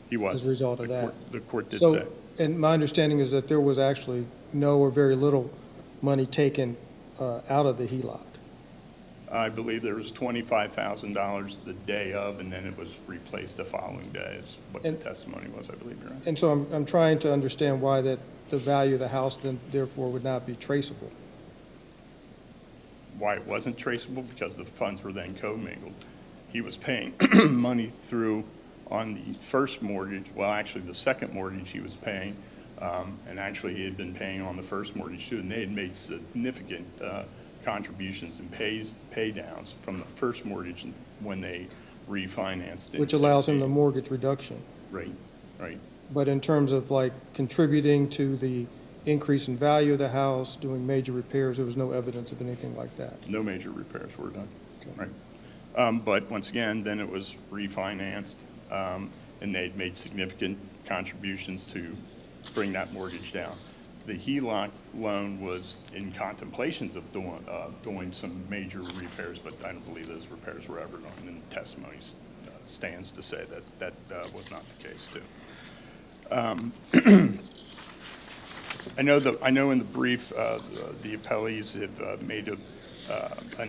He was. As a result of that. The court did say. So, and my understanding is that there was actually no or very little money taken out of the HELOC. I believe there was $25,000 the day of, and then it was replaced the following day, is what the And- testimony was, I believe, Your Honor. And so I'm trying to understand why that the value of the house then therefore would not be traceable. Why it wasn't traceable? Because the funds were then commingled. He was paying money through on the first mortgage, well, actually, the second mortgage he was paying, and actually, he had been paying on the first mortgage too, and they had made significant contributions and pay downs from the first mortgage when they refinanced in Which allows him the 16. mortgage reduction. Right, right. But in terms of like contributing to the increase in value of the house, doing major repairs, there was no evidence of anything like that. No major repairs were done, Okay. right. But once again, then it was refinanced, and they'd made significant contributions to bring that mortgage down. The HELOC loan was in contemplations of doing some major repairs, but I don't believe those repairs were ever done, and the testimony stands to say that that was not the case, too. I know in the brief, the appellees have made an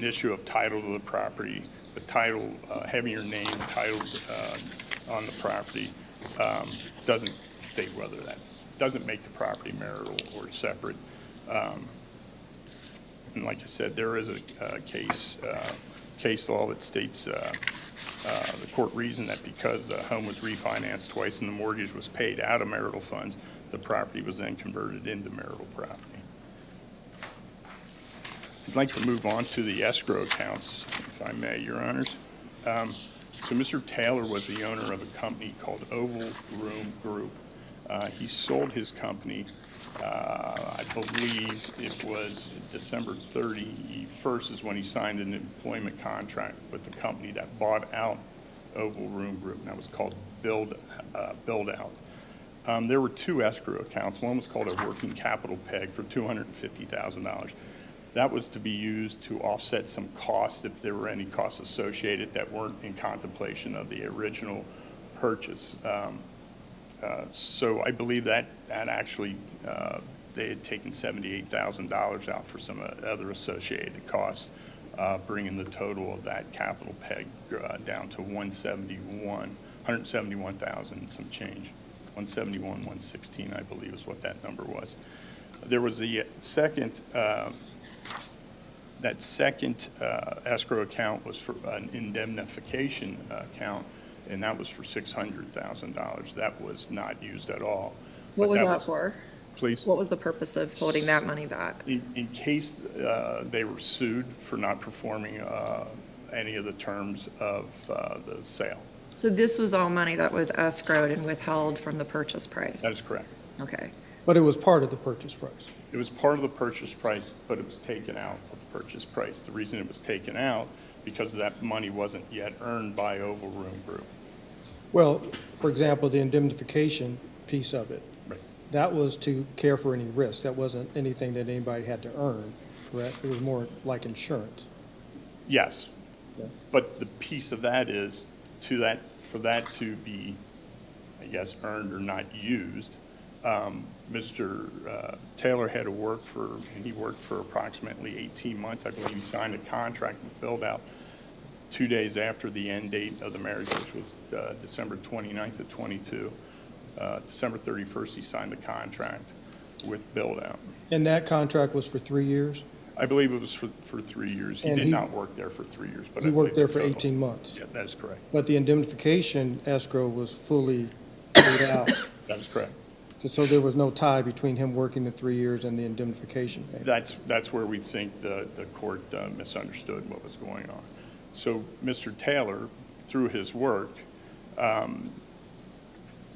issue of title to the property. The title, having your name titled on the property doesn't state whether that, doesn't make the property marital or separate. And like I said, there is a case law that states the court reasoned that because the home was refinanced twice and the mortgage was paid out of marital funds, the property was then converted into marital property. I'd like to move on to the escrow accounts, if I may, Your Honors. So Mr. Taylor was the owner of a company called Oval Room Group. He sold his company, I believe it was December 31st is when he signed an employment contract with the company that bought out Oval Room Group, and that was called Build Out. There were two escrow accounts. One was called a working capital peg for $250,000. That was to be used to offset some costs, if there were any costs associated that weren't in contemplation of the original purchase. So I believe that actually, they had taken $78,000 out for some other associated costs, bringing the total of that capital peg down to $171,000 and some change. 171, 116, I believe is what that number was. There was a second, that second escrow account was for an indemnification account, and that was for $600,000. That was not used at all. What But was that for? Please? What was the purpose of holding that money back? In case they were sued for not performing any of the terms of the sale. So this was all money that was escrowed and withheld from the purchase price? That is correct. Okay. But it was part of the purchase price. It was part of the purchase price, but it was taken out of the purchase price. The reason it was taken out, because that money wasn't yet earned by Oval Room Group. Well, for example, the indemnification piece of it, Right. that was to care for any risk. That wasn't anything that anybody had to earn, correct? It was more like insurance. Yes. Okay. But the piece of that is for that to be, I guess, earned or not used, Mr. Taylor had to work and he worked for approximately 18 months. I believe he signed a contract with Build Out 2 days after the end date of the marriage, which was December 29th of 22. December 31st, he signed the contract with Build Out. And that contract was for 3 years? I believe it was for 3 years. He And did he- not work there for 3 years, but He I worked believe there for the total- 18 months. Yeah, that is correct. But the indemnification escrow was fully paid out. That is correct. So there was no tie between him working the 3 years and the indemnification payment. That's where we think the court misunderstood what was going on. So Mr. Taylor, through his work,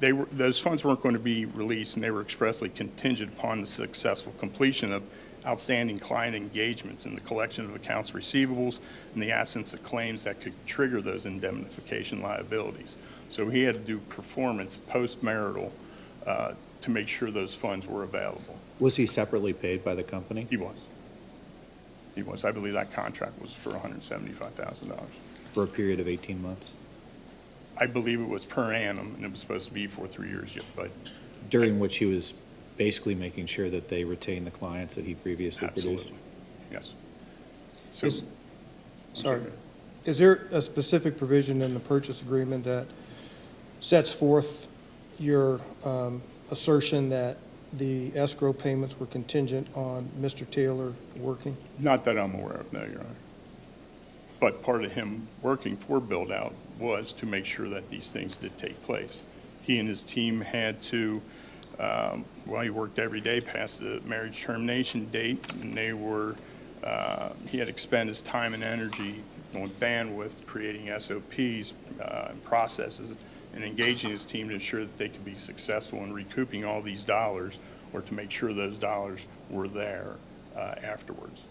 those funds weren't going to be released, and they were expressly contingent upon the successful completion of outstanding client engagements and the collection of accounts receivables and the absence of claims that could trigger those indemnification liabilities. So he had to do performance post-marital to make sure those funds were available. Was he separately paid by the company? He was. He was. I believe that contract was for $175,000. For a period of 18 months? I believe it was per annum, and it was supposed to be for 3 years, but During which he was basically making sure that they retained the clients that he previously produced? absolutely, yes. So, Is- Sorry. Is there a specific provision in the purchase agreement that sets forth your assertion that the escrow payments were contingent on Mr. Taylor working? Not that I'm aware of, no, Your Honor. But part of him working for Build Out was to make sure that these things did take place. He and his team had to, he worked every day past the marriage termination date, and he had to expend his time and energy on bandwidth, creating SOPs and processes, and engaging his team to ensure that they could be successful in recouping all these dollars, or to make sure those dollars were there afterwards.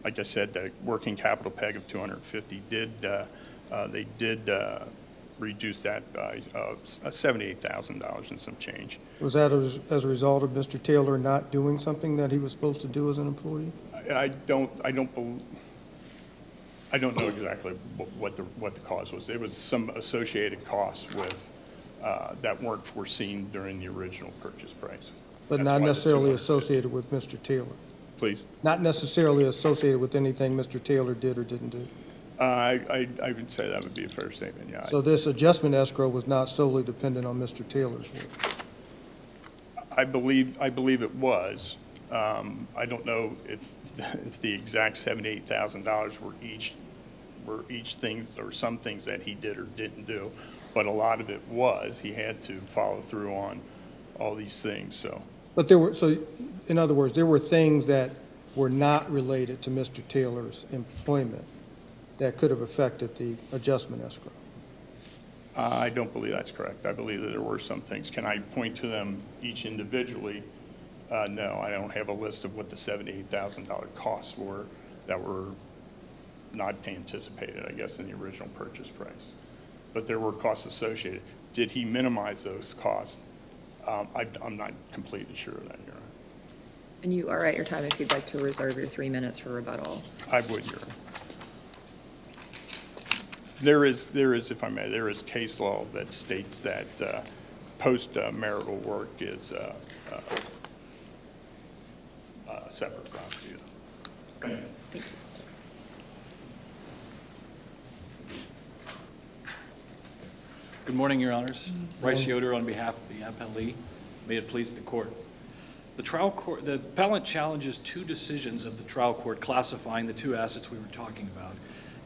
Like I said, the working capital peg of 250 they did reduce that by $78,000 and some change. Was that as a result of Mr. Taylor not doing something that he was supposed to do as an employee? I don't know exactly what the cause was. There was some associated costs with that weren't foreseen during the original purchase price. But That's not why the necessarily 250. associated with Mr. Taylor? Please. Not necessarily associated with anything Mr. Taylor did or didn't do? I would say that would be a fair statement, yeah. So this adjustment escrow was not solely dependent on Mr. Taylor's work? I believe it was. I don't know if the exact $78,000 were each things or some things that he did or didn't do, but a lot of it was. He had to follow through on all these things, so. But in other words, there were things that were not related to Mr. Taylor's employment that could have affected the adjustment escrow? I don't believe that's correct. I believe that there were some things. Can I point to them each individually? No, I don't have a list of what the $78,000 costs were that were not anticipated, I guess, in the original purchase price. But there were costs associated. Did he minimize those costs? I'm not completely sure of that, Your Honor. And you are at your time if you'd like to reserve your 3 minutes for rebuttal. I would, Your Honor. There is, if I may, there is case law that states that post-marital work is separate property. Thank you. Thank you. Good morning, Your Honors. Bryce Yoder on behalf of the appellee. May it please the court. The appellant challenges two decisions of the trial court classifying the two assets we were talking about,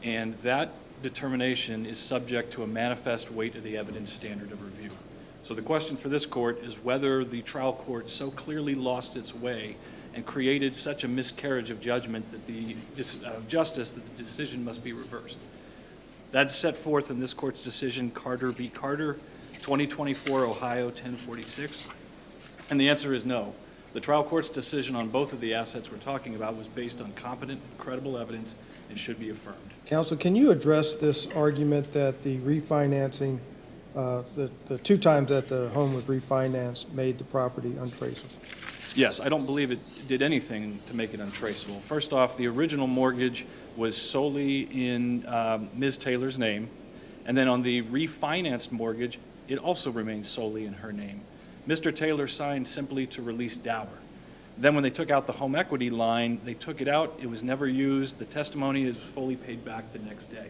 and that determination is subject to a manifest weight of the evidence standard of review. So the question for this court is whether the trial court so clearly lost its way and created such a miscarriage of judgment that justice that the decision must be reversed. That's set forth in this court's decision, Carter v. Carter, 2024, Ohio 1046. And the answer is no. The trial court's decision on both of the assets we're talking about was based on competent and credible evidence and should be affirmed. Counsel, can you address this argument that the refinancing, the two times that the home was refinanced made the property untraceable? Yes, I don't believe it did anything to make it untraceable. First off, the original mortgage was solely in Ms. Taylor's name, and then on the refinanced mortgage, it also remains solely in her name. Mr. Taylor signed simply to release dower. Then when they took out the home equity line, they took it out, it was never used, the testimony is fully paid back the next day.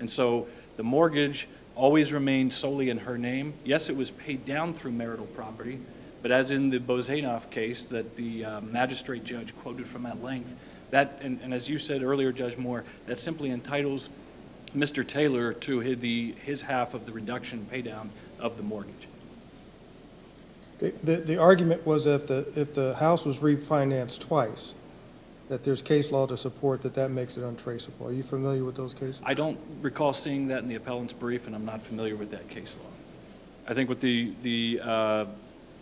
And so the mortgage always remained solely in her name. Yes, it was paid down through marital property, but as in the Bozanoff case that the magistrate judge quoted from at length, that, and as you said earlier, Judge Moore, that simply entitles Mr. Taylor to his half of the reduction pay down of the mortgage. Okay, the argument was if the house was refinanced twice, that there's case law to support that makes it untraceable. Are you familiar with those cases? I don't recall seeing that in the appellant's brief, and I'm not familiar with that case law. I think what the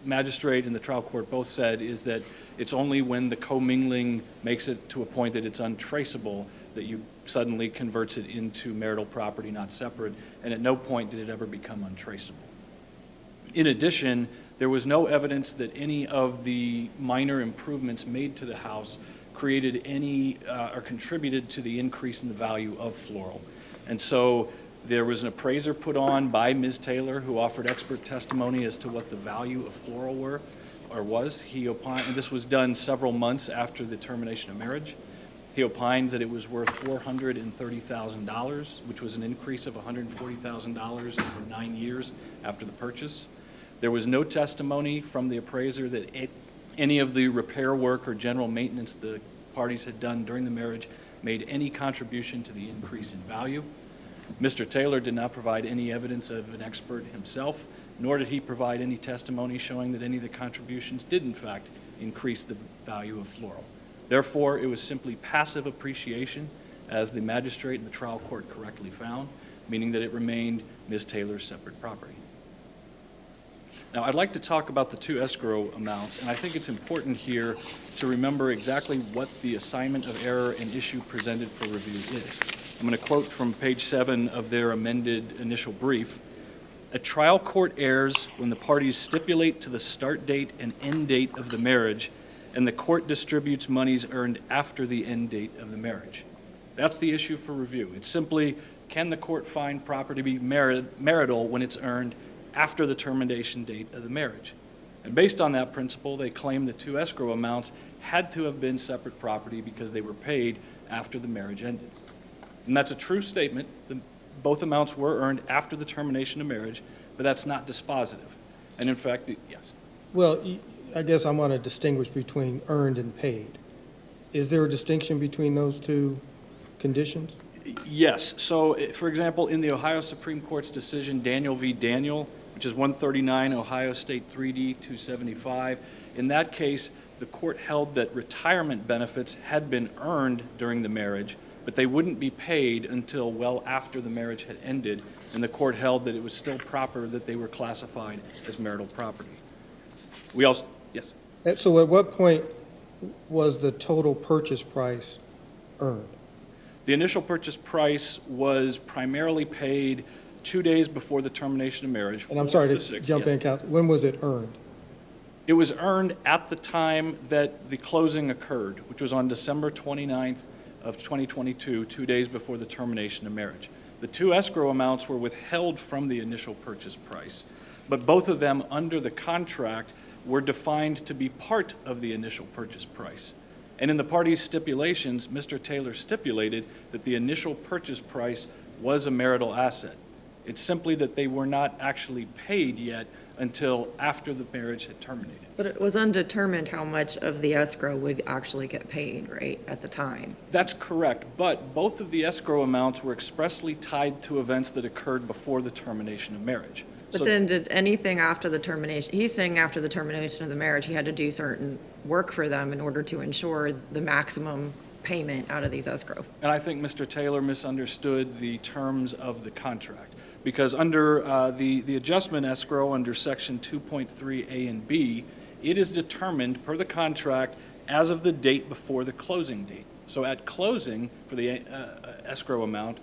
magistrate and the trial court both said is that it's only when the commingling makes it to a point that it's untraceable that you suddenly converts it into marital property, not separate, and at no point did it ever become untraceable. In addition, there was no evidence that any of the minor improvements made to the house created any or contributed to the increase in the value of Floral. And so there was an appraiser put on by Ms. Taylor who offered expert testimony as to what the value of Floral was. He opined, and this was done several months after the termination of marriage. He opined that it was worth $430,000, which was an increase of $140,000 over 9 years after the purchase. There was no testimony from the appraiser that any of the repair work or general maintenance the parties had done during the marriage made any contribution to the increase in value. Mr. Taylor did not provide any evidence of an expert himself, nor did he provide any testimony showing that any of the contributions did in fact increase the value of Floral. Therefore, it was simply passive appreciation, as the magistrate and the trial court correctly found, meaning that it remained Ms. Taylor's separate property. Now, I'd like to talk about the two escrow amounts, and I think it's important here to remember exactly what the assignment of error and issue presented for review is. I'm going to quote from page 7 of their amended initial brief. A trial court errs when the parties stipulate to the start date and end date of the marriage, and the court distributes monies earned after the end date of the marriage. That's the issue for review. It's simply, can the court find property to be marital when it's earned after the termination date of the marriage? And based on that principle, they claim the two escrow amounts had to have been separate property because they were paid after the marriage ended. And that's a true statement. Both amounts were earned after the termination of marriage, but that's not dispositive. And in fact, yes. Well, I guess I want to distinguish between earned and paid. Is there a distinction between those two conditions? Yes. So, for example, in the Ohio Supreme Court's decision, Daniel v. Daniel, which is 139 Ohio State 3D 275, in that case, the court held that retirement benefits had been earned during the marriage, but they wouldn't be paid until well after the marriage had ended, and the court held that it was still proper that they were classified as marital property. We also, yes? So at what point was the total purchase price earned? The initial purchase price was primarily paid 2 days before the termination of marriage. And I'm sorry to 4/6, jump in, yes. Counsel. When was it earned? It was earned at the time that the closing occurred, which was on December 29th of 2022, 2 days before the termination of marriage. The two escrow amounts were withheld from the initial purchase price, but both of them under the contract were defined to be part of the initial purchase price. And in the parties' stipulations, Mr. Taylor stipulated that the initial purchase price was a marital asset. It's simply that they were not actually paid yet until after the marriage had terminated. But it was undetermined how much of the escrow would actually get paid, right, at the time. That's correct, but both of the escrow amounts were expressly tied to events that occurred before the termination of marriage. But So- then did anything after the termination, he's saying after the termination of the marriage, he had to do certain work for them in order to ensure the maximum payment out of these escrow. And I think Mr. Taylor misunderstood the terms of the contract, because under the adjustment escrow under Section 2.3 A and B, it is determined per the contract as of the date before the closing date. So at closing for the escrow amount,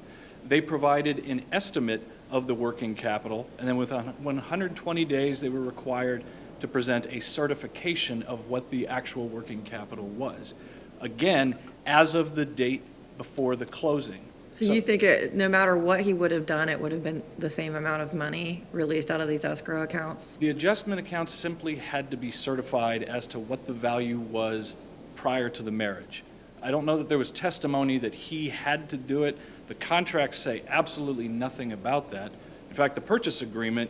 they provided an estimate of the working capital, and then within 120 days, they were required to present a certification of what the actual working capital was. Again, as of the date before the closing. So you think no matter what he would have done, it would have been the same amount of money released out of these escrow accounts? The adjustment accounts simply had to be certified as to what the value was prior to the marriage. I don't know that there was testimony that he had to do it. The contracts say absolutely nothing about that. In fact, the purchase agreement,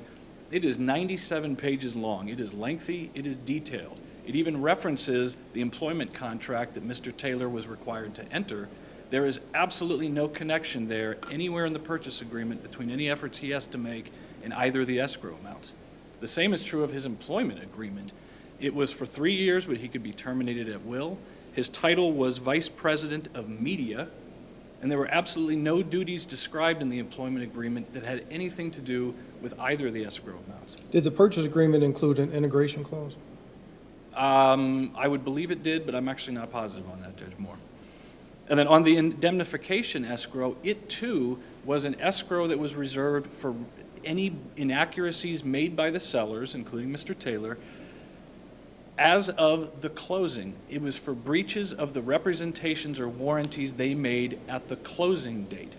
it is 97 pages long. It is lengthy, it is detailed. It even references the employment contract that Mr. Taylor was required to enter. There is absolutely no connection there anywhere in the purchase agreement between any efforts he has to make in either of the escrow amounts. The same is true of his employment agreement. It was for 3 years, but he could be terminated at will. His title was Vice President of Media, and there were absolutely no duties described in the employment agreement that had anything to do with either of the escrow amounts. Did the purchase agreement include an integration clause? I would believe it did, but I'm actually not positive on that, Judge Moore. And then on the indemnification escrow, it too was an escrow that was reserved for any inaccuracies made by the sellers, including Mr. Taylor. As of the closing, it was for breaches of the representations or warranties they made at the closing date.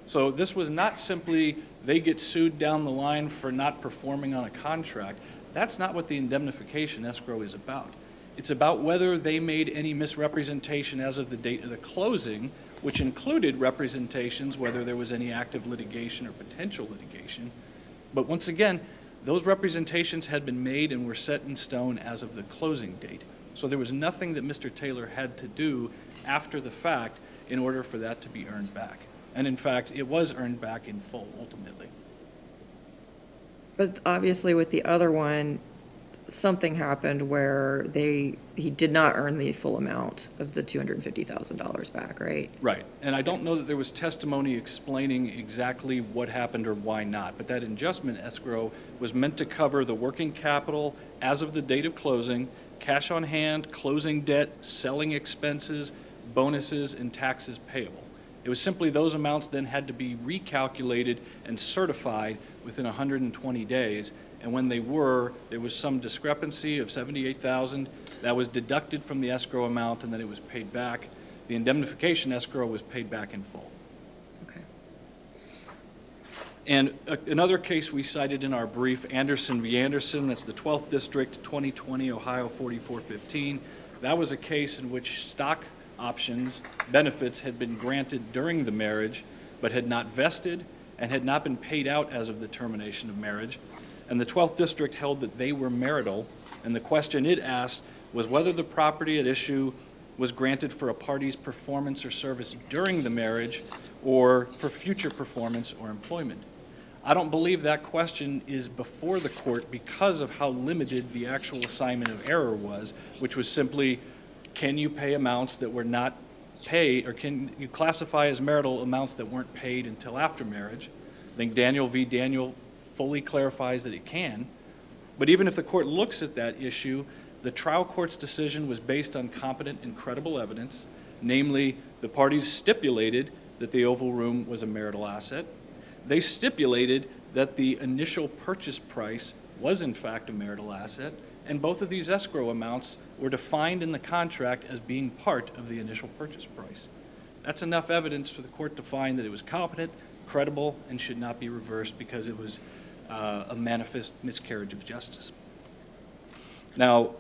So this was not simply they get sued down the line for not performing on a contract. That's not what the indemnification escrow is about. It's about whether they made any misrepresentation as of the date of the closing, which included representations, whether there was any active litigation or potential litigation. But once again, those representations had been made and were set in stone as of the closing date. So there was nothing that Mr. Taylor had to do after the fact in order for that to be earned back. And in fact, it was earned back in full ultimately. But obviously with the other one, something happened where he did not earn the full amount of the $250,000 back, right? Right. And I don't know that there was testimony explaining exactly what happened or why not, but that adjustment escrow was meant to cover the working capital as of the date of closing, cash on hand, closing debt, selling expenses, bonuses, and taxes payable. It was simply those amounts then had to be recalculated and certified within 120 days. And when they were, there was some discrepancy of $78,000 that was deducted from the escrow amount, and then it was paid back. The indemnification escrow was paid back in full. Okay. And another case we cited in our brief, Anderson v. Anderson, that's the 12th District, 2020, Ohio 4415. That was a case in which stock options, benefits had been granted during the marriage, but had not vested and had not been paid out as of the termination of marriage. And the 12th District held that they were marital, and the question it asked was whether the property at issue was granted for a party's performance or service during the marriage or for future performance or employment. I don't believe that question is before the court because of how limited the actual assignment of error was, which was simply, can you pay amounts that were not paid, or can you classify as marital amounts that weren't paid until after marriage? I think Daniel v. Daniel fully clarifies that it can. But even if the court looks at that issue, the trial court's decision was based on competent and credible evidence, namely the parties stipulated that the Oval Room was a marital asset. They stipulated that the initial purchase price was in fact a marital asset, and both of these escrow amounts were defined in the contract as being part of the initial purchase price. That's enough evidence for the court to find that it was competent, credible, and should not be reversed because it was a manifest miscarriage of justice. Now,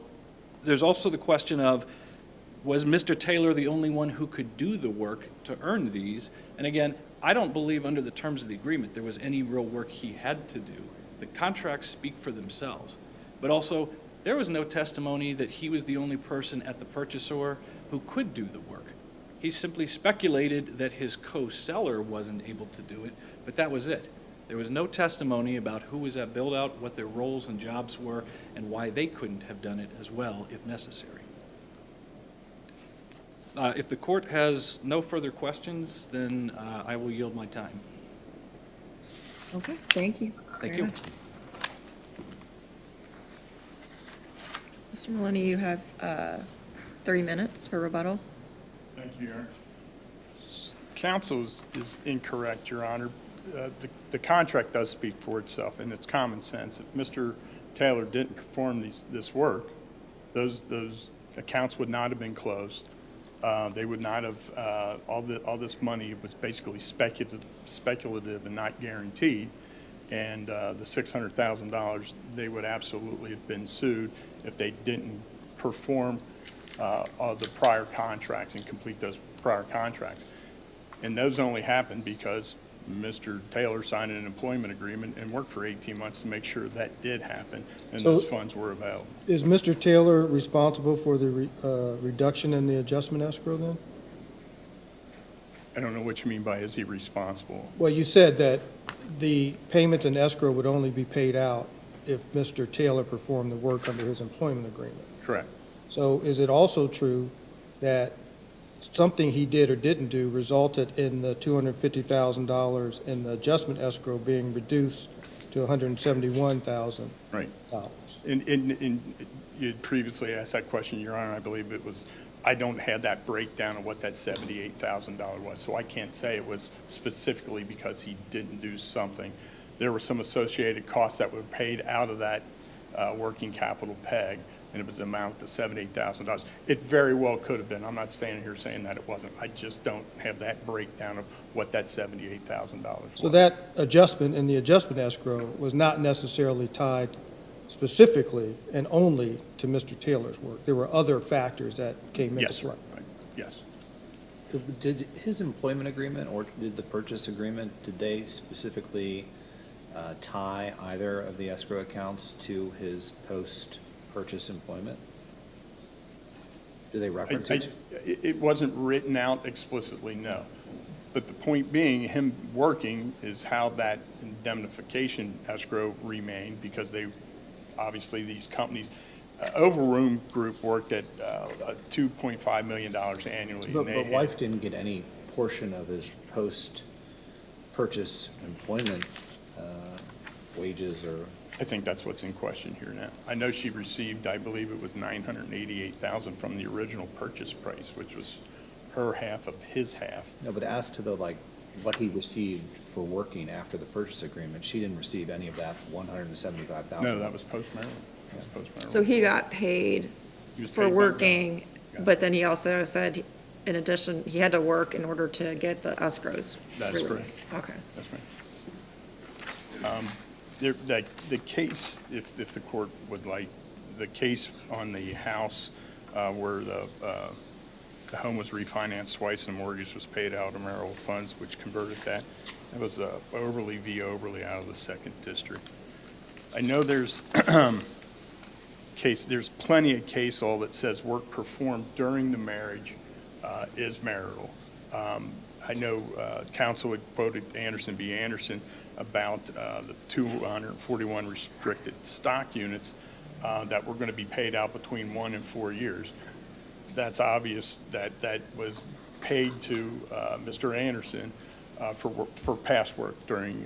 there's also the question of, was Mr. Taylor the only one who could do the work to earn these? And again, I don't believe under the terms of the agreement there was any real work he had to do. The contracts speak for themselves. But also, there was no testimony that he was the only person at the purchasor who could do the work. He simply speculated that his co-seller wasn't able to do it, but that was it. There was no testimony about who was at build-out, what their roles and jobs were, and why they couldn't have done it as well if necessary. If the court has no further questions, then I will yield my time. Okay, thank you. Thank very you. much. Mr. Maloney, you have 3 minutes for rebuttal. Thank you, Your Honor. Counsel is incorrect, Your Honor. The contract does speak for itself, and it's common sense. If Mr. Taylor didn't perform this work, those accounts would not have been closed. They would not have, all this money was basically speculative and not guaranteed. And the $600,000, they would absolutely have been sued if they didn't perform the prior contracts and complete those prior contracts. And those only happened because Mr. Taylor signed an employment agreement and worked for 18 months to make sure that did happen and So- those funds were available. Is Mr. Taylor responsible for the reduction in the adjustment escrow then? I don't know what you mean by is he responsible? Well, you said that the payments in escrow would only be paid out if Mr. Taylor performed the work under his employment agreement. Correct. So is it also true that something he did or didn't do resulted in the $250,000 in the adjustment escrow being reduced to $171,000? Right. In you had previously asked that question, Your Honor. I believe it was, I don't have that breakdown of what that $78,000 was, so I can't say it was specifically because he didn't do something. There were some associated costs that were paid out of that working capital peg, and it was the amount of $78,000. It very well could have been. I'm not standing here saying that it wasn't. I just don't have that breakdown of what that $78,000 was. So that adjustment in the adjustment escrow was not necessarily tied specifically and only to Mr. Taylor's work. There were other factors that came into Yes, sir. play. Right. Yes. Did his employment agreement or did the purchase agreement, did they specifically tie either of the escrow accounts to his post-purchase employment? Do they reference each? It wasn't written out explicitly, no. But the point being, him working is how that indemnification escrow remained, because they, obviously, these companies, Overroom Group worked at $2.5 million annually. But and they had- wife didn't get any portion of his post-purchase employment wages or, I think that's what's in question here now. I know she received, I believe it was $988,000 from the original purchase price, which was her half of his half. no, but as to the, like, what he received for working after the purchase agreement, she didn't receive any of that $175,000. No, that was post-marital. That was post-marital. So he got paid He was for paid by- working, Got it. but then he also said, in addition, he had to work in order to get the escrows That's released. Okay. That's right. The case, if the court would like, the case on the house where the home was refinanced twice and mortgage was paid out of marital funds, which converted that, was Overly v. Overly out of the second district. I know there's there's plenty of case law that says work performed during the marriage is marital. I know counsel had quoted Anderson v. Anderson about the 241 restricted stock units that were going to be paid out between 1 and 4 years. That's obvious that that was paid to Mr. Anderson for past work during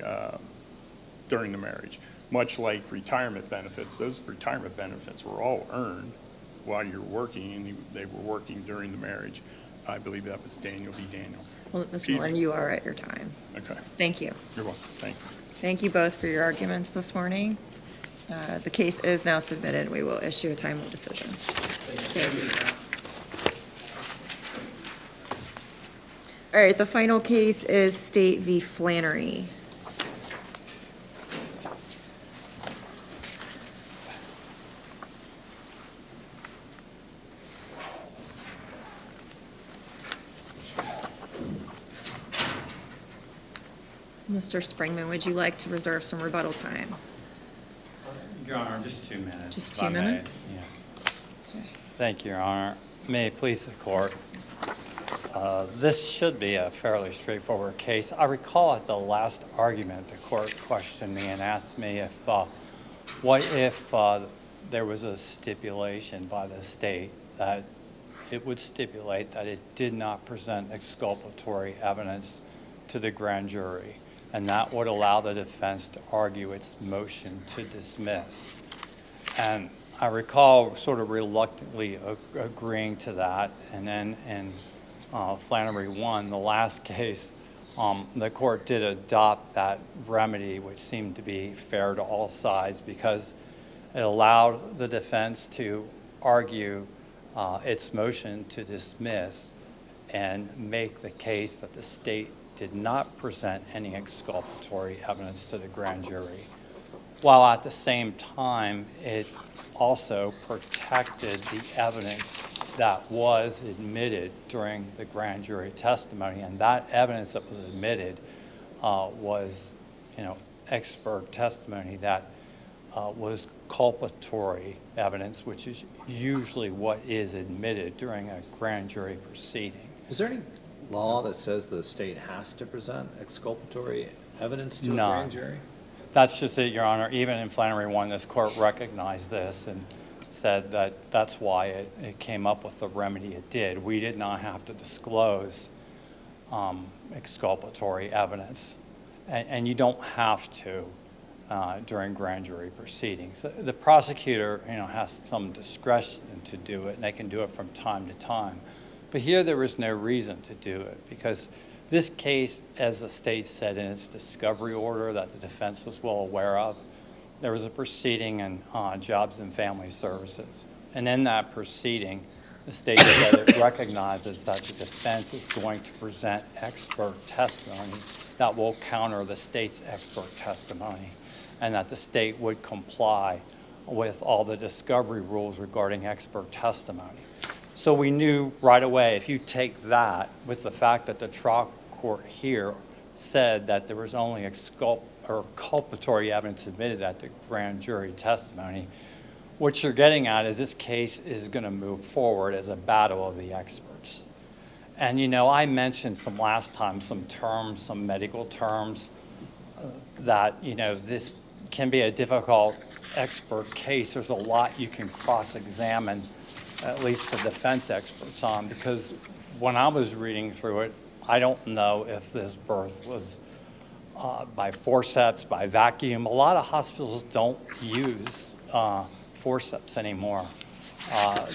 the marriage. Much like retirement benefits, those retirement benefits were all earned while you're working, and they were working during the marriage. I believe that was Daniel v. Daniel. Well, Ms. Pete. Mullen, you are at your time. Okay, Thank you. you're welcome. Thank you. Thank you both for your arguments this morning. The case is now submitted. We will issue a timely decision. All right, the final case is State v. Flannery. Mr. Springman, would you like to reserve some rebuttal time? Your Honor, just 2 minutes. Just if 2 I may. minutes? Yeah. Thank you, Your Honor. May it please the court. This should be a fairly straightforward case. I recall at the last argument, the court questioned me and asked me if, what if there was a stipulation by the state that it would stipulate that it did not present exculpatory evidence to the grand jury, and that would allow the defense to argue its motion to dismiss. And I recall sort of reluctantly agreeing to that, and then in Flannery 1, the last case, the court did adopt that remedy, which seemed to be fair to all sides, because it allowed the defense to argue its motion to dismiss and make the case that the state did not present any exculpatory evidence to the grand jury, while at the same time it also protected the evidence that was admitted during the grand jury testimony. And that evidence that was admitted was, expert testimony that was culpatory evidence, which is usually what is admitted during a grand jury proceeding. is there any law that says the state has to present exculpatory evidence to a None. grand jury? That's just it, Your Honor. Even in Flannery 1, this court recognized this and said that that's why it came up with the remedy it did. We did not have to disclose exculpatory evidence, and you don't have to during grand jury proceedings. The prosecutor, has some discretion to do it, and they can do it from time to time. But here there was no reason to do it, because this case, as the state said in its discovery order that the defense was well aware of, there was a proceeding in Jobs and Family Services. And in that proceeding, the state said it recognizes that the defense is going to present expert testimony that will counter the state's expert testimony, and that the state would comply with all the discovery rules regarding expert testimony. So we knew right away, if you take that with the fact that the trial court here said that there was only culpatory evidence admitted at the grand jury testimony, what you're getting at is this case is going to move forward as a battle of the experts. And, you know, I mentioned last time some terms, some medical terms, that, you know, this can be a difficult expert case. There's a lot you can cross-examine, at least the defense experts on, because when I was reading through it, I don't know if this birth was by forceps, by vacuum. A lot of hospitals don't use forceps anymore.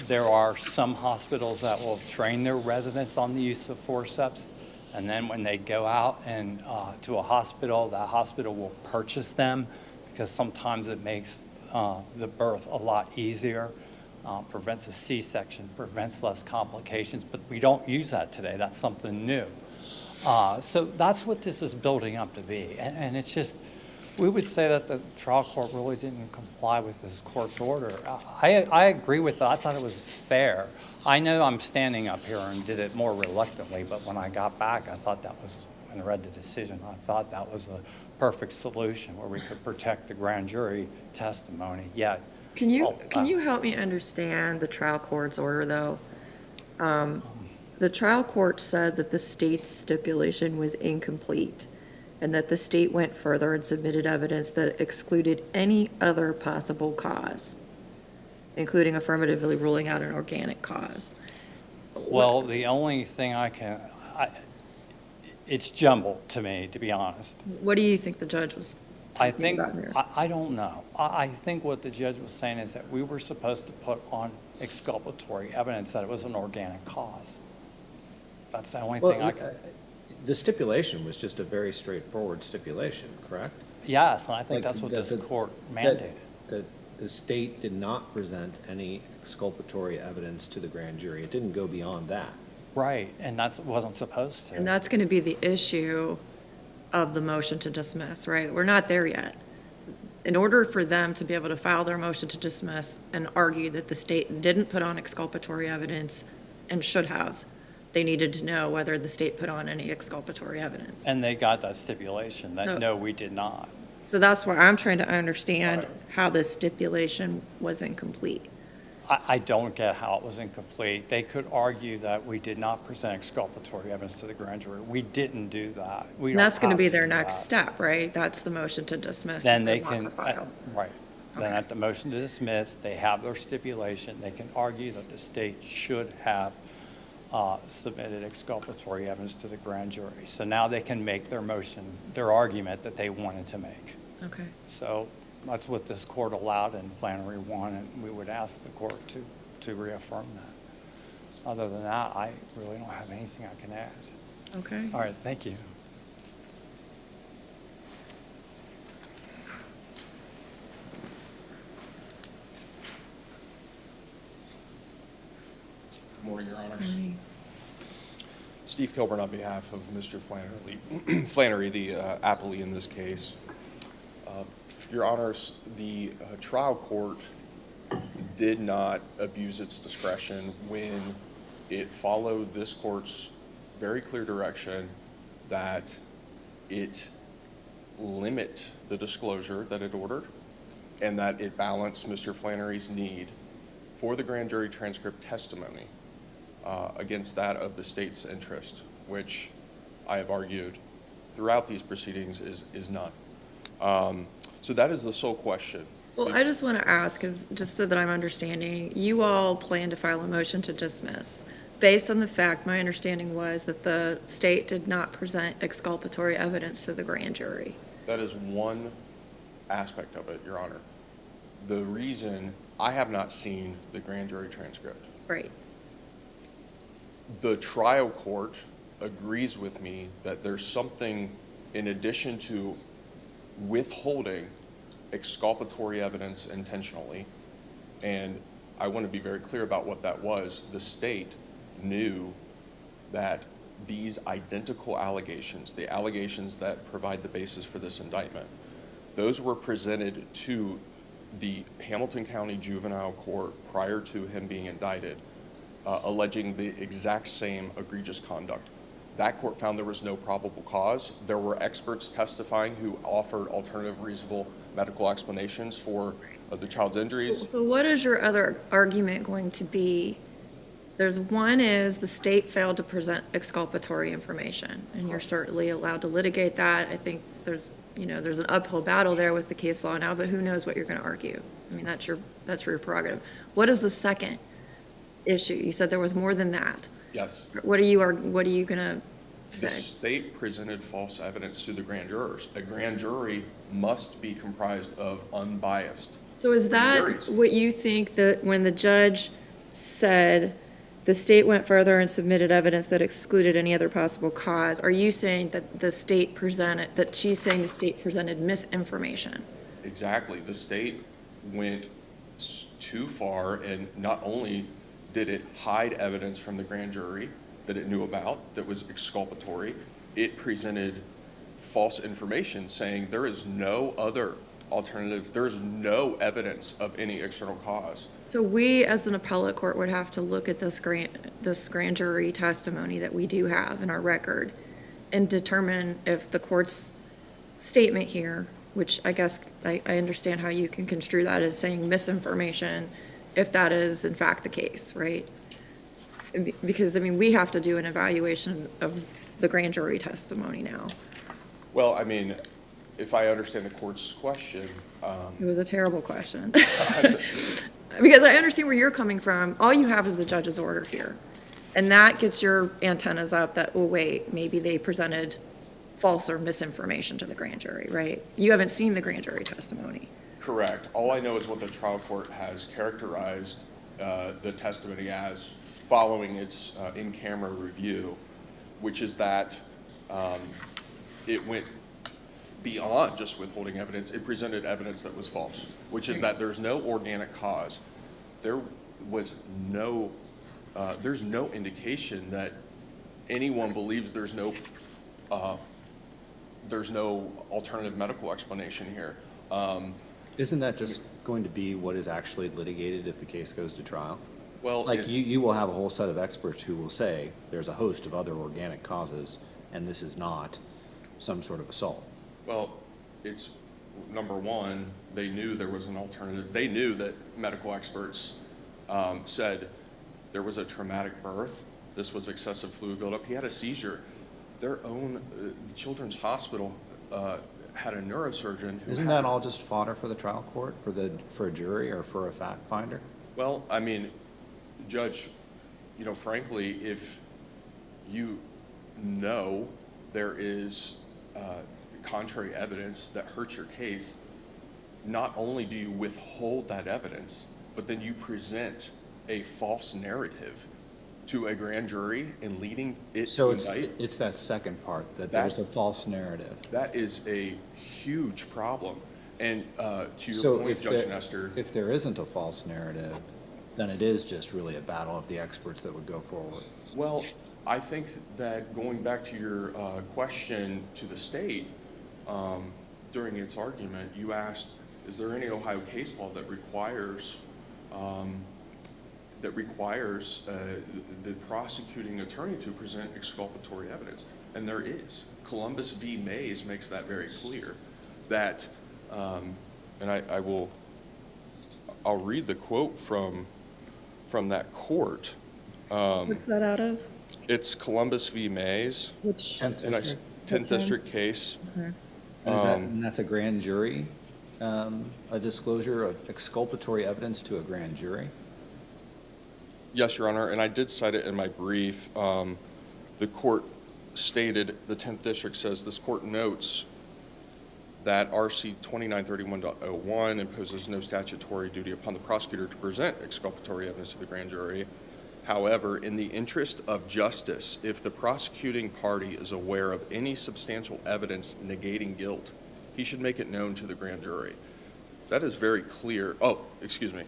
There are some hospitals that will train their residents on the use of forceps, and then when they go out and to a hospital, that hospital will purchase them, because sometimes it makes the birth a lot easier, prevents a C-section, prevents less complications, but we don't use that today. That's something new. So that's what this is building up to be, and it's just, we would say that the trial court really didn't comply with this court's order. I agree with that. I thought it was fair. I know I'm standing up here and did it more reluctantly, but when I got back, I thought that was, and read the decision, I thought that was a perfect solution where we could protect the grand jury testimony, yet. Can you help me understand the trial court's order, though? The trial court said that the state's stipulation was incomplete, and that the state went further and submitted evidence that excluded any other possible cause, including affirmatively ruling out an organic cause. Well, the only thing it's jumbled to me, to be honest. What do you think the judge was I talking think, about here? I don't know. I think what the judge was saying is that we were supposed to put on exculpatory evidence that it was an organic cause. That's the only thing I can. The stipulation was just a very straightforward stipulation, correct? Yes, and I think Like, that's what that- this court mandated. That the state did not present any exculpatory evidence to the grand jury. It didn't go beyond that. Right, and that's, wasn't supposed to. And that's going to be the issue of the motion to dismiss, right? We're not there yet. In order for them to be able to file their motion to dismiss and argue that the state didn't put on exculpatory evidence and should have, they needed to know whether the state put on any exculpatory evidence. And they got that stipulation, So- that no, we did not. So that's why I'm trying to understand Right. how this stipulation was incomplete. I don't get how it was incomplete. They could argue that we did not present exculpatory evidence to the grand jury. We didn't do that. We And don't that's going to have be their do next that. step, right? That's the motion to dismiss Then that they they want can, to file. right. Then Okay. at the motion to dismiss, they have their stipulation. They can argue that the state should have submitted exculpatory evidence to the grand jury. So now they can make their motion, their argument that they wanted to make. Okay. So that's what this court allowed in Flannery 1, and we would ask the court to reaffirm that. Other than that, I really don't have anything I can add. Okay. All right, thank you. Good morning, Your Honors. Steve Kilburn on behalf of Mr. Flannery, the appellee in this case. Your Honors, the trial court did not abuse its discretion when it followed this court's very clear direction that it limit the disclosure that it ordered and that it balanced Mr. Flannery's need for the grand jury transcript testimony against that of the state's interest, which I have argued throughout these proceedings is none. So that is the sole question. Well, I just want to ask, just so that I'm understanding, you all plan to file a motion to dismiss. Based on the fact, my understanding was that the state did not present exculpatory evidence to the grand jury. That is one aspect of it, Your Honor. The reason I have not seen the grand jury transcript. Right. The trial court agrees with me that there's something in addition to withholding exculpatory evidence intentionally, and I want to be very clear about what that was. The state knew that these identical allegations, the allegations that provide the basis for this indictment, those were presented to the Hamilton County Juvenile Court, prior to him being indicted, alleging the exact same egregious conduct. That court found there was no probable cause. There were experts testifying who offered alternative reasonable medical explanations for the child's injuries. So what is your other argument going to be? There's one is the state failed to present exculpatory information, and you're certainly allowed to litigate that. I think there's an uphill battle there with the case law now, but who knows what you're going to argue? I mean, that's your prerogative. What is the second issue? You said there was more than that. Yes. What are you going to say? The state presented false evidence to the grand jurors. A grand jury must be comprised of unbiased. So is that juries. what you think that when the judge said the state went further and submitted evidence that excluded any other possible cause, are you saying that she's saying the state presented misinformation? Exactly. The state went too far, and not only did it hide evidence from the grand jury that it knew about that was exculpatory, it presented false information saying there is no other alternative, there is no evidence of any external cause. So we, as an appellate court, would have to look at this grand jury testimony that we do have in our record and determine if the court's statement here, which I guess I understand how you can construe that as saying misinformation, if that is in fact the case, right? Because, I mean, we have to do an evaluation of the grand jury testimony now. Well, I mean, if I understand the court's question, It was a terrible question. Because I understand where you're coming from. All you have is the judge's order here. And that gets your antennas up that, oh, wait, maybe they presented false or misinformation to the grand jury, right? You haven't seen the grand jury testimony. correct. All I know is what the trial court has characterized the testimony as following its in-camera review, which is that it went beyond just withholding evidence. It presented evidence that was false, which is that there's no organic cause. There was no, there's no indication that anyone believes there's no alternative medical explanation here. Isn't that just going to be what is actually litigated if the case goes to trial? Well, Like, it's, you will have a whole set of experts who will say, there's a host of other organic causes, and this is not some sort of assault. well, it's, number one, they knew there was an alternative. They knew that medical experts said there was a traumatic birth. This was excessive fluid buildup. He had a seizure. Their own children's hospital had a neurosurgeon who Isn't had- that all just fodder for the trial court, for a jury or for a fact finder? Well, I mean, Judge, you know, frankly, if you know there is contrary evidence that hurts your case, not only do you withhold that evidence, but then you present a false narrative to a grand jury and leading it So to indict. it's that second part, that there's a false narrative. That is a huge problem. And to your So point, if Judge there, Nestor, if there isn't a false narrative, then it is just really a battle of the experts that would go forward. well, I think that going back to your question to the state, during its argument, you asked, is there any Ohio case law that requires the prosecuting attorney to present exculpatory evidence? And there is. Columbus v. Mays makes that very clear, that, and I'll read the quote from that court. What's that out of? It's Columbus v. Mays, Which? Tenth and I- District? 10th District case. Okay. And is that, and that's a grand jury, a disclosure of exculpatory evidence to a grand jury? Yes, Your Honor, and I did cite it in my brief. The court stated, the 10th District says, this court notes that RC 2931.01 imposes no statutory duty upon the prosecutor to present exculpatory evidence to the grand jury. However, in the interest of justice, if the prosecuting party is aware of any substantial evidence negating guilt, he should make it known to the grand jury. That is very clear. Oh, excuse me.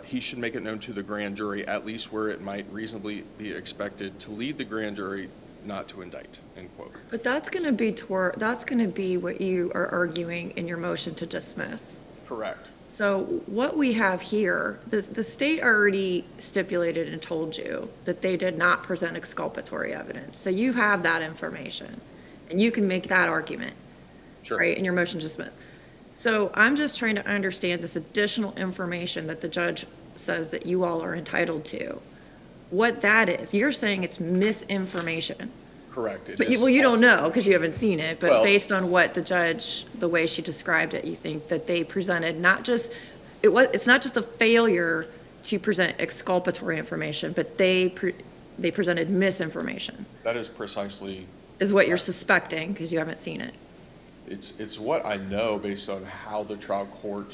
He should make it known to the grand jury, at least where it might reasonably be expected to lead the grand jury not to indict, end quote. But that's going to be what you are arguing in your motion to dismiss. Correct. So what we have here, the state already stipulated and told you that they did not present exculpatory evidence. So you have that information, and you can make that argument, Sure. right, in your motion to dismiss. So I'm just trying to understand this additional information that the judge says that you all are entitled to, what that is. You're saying it's misinformation. Correct. It But is well, you don't false know because you haven't seen it, but Well- based on what the judge, the way she described it, you think that they presented not just, it's not just a failure to present exculpatory information, but they presented misinformation, That is precisely, is what you're suspecting because you haven't seen it. it's what I know based on how the trial court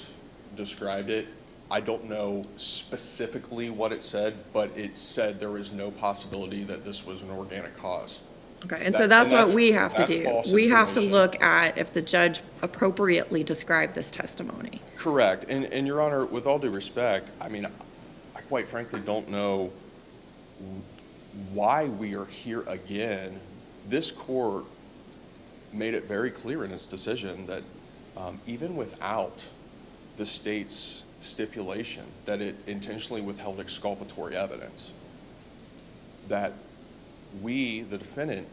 described it. I don't know specifically what it said, but it said there is no possibility that this was an organic cause. Okay, and so that's what we have to that's do. false We have to information. look at if the judge appropriately described this testimony. Correct. And Your Honor, with all due respect, I mean, I quite frankly don't know why we are here again. This court made it very clear in its decision that even without the state's stipulation that it intentionally withheld exculpatory evidence, that we, the defendant,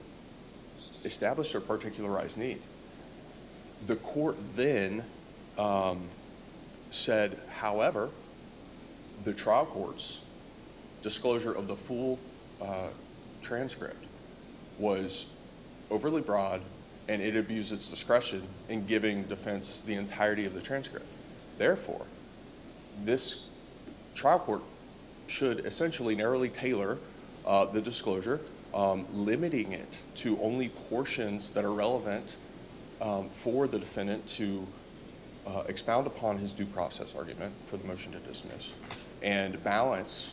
established a particularized need. The court then said, however, the trial court's disclosure of the full transcript was overly broad, and it abused its discretion in giving defense the entirety of the transcript. Therefore, this trial court should essentially narrowly tailor the disclosure, limiting it to only portions that are relevant for the defendant to expound upon his due process argument for the motion to dismiss and balance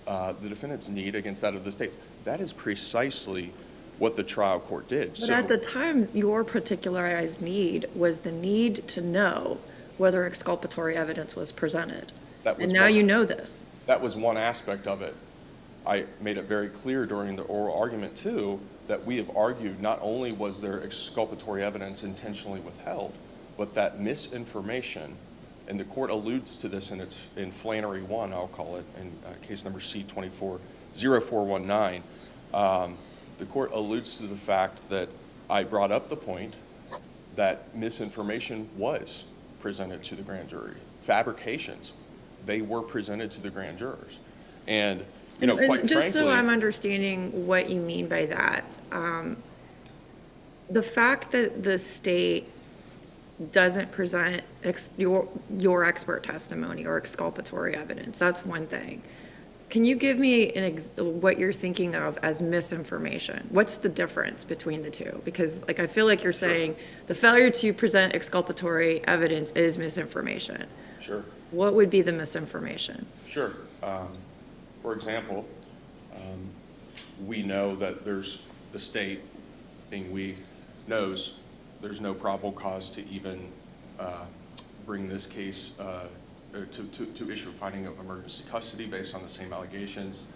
the defendant's need against that of the state's. That is precisely what the trial court did. But at the time, your particularized need was the need to know whether exculpatory evidence was presented. That was And now one- you know this. That was one aspect of it. I made it very clear during the oral argument, too, that we have argued not only was there exculpatory evidence intentionally withheld, but that misinformation, and the court alludes to this in Flannery 1, I'll call it, in case number C-24-0419. The court alludes to the fact that I brought up the point that misinformation was presented to the grand jury. Fabrications, they were presented to the grand jurors. And, you know, And quite just so I'm frankly, understanding what you mean by that, the fact that the state doesn't present your expert testimony or exculpatory evidence, that's one thing. Can you give me what you're thinking of as misinformation? What's the difference between the two? Because, like, I feel like you're saying the failure to present exculpatory evidence is misinformation. sure. What would be the misinformation? Sure. For example, we know that the state, being we, knows there's no probable cause to even bring this case, to issue a finding of emergency custody based on the same allegations.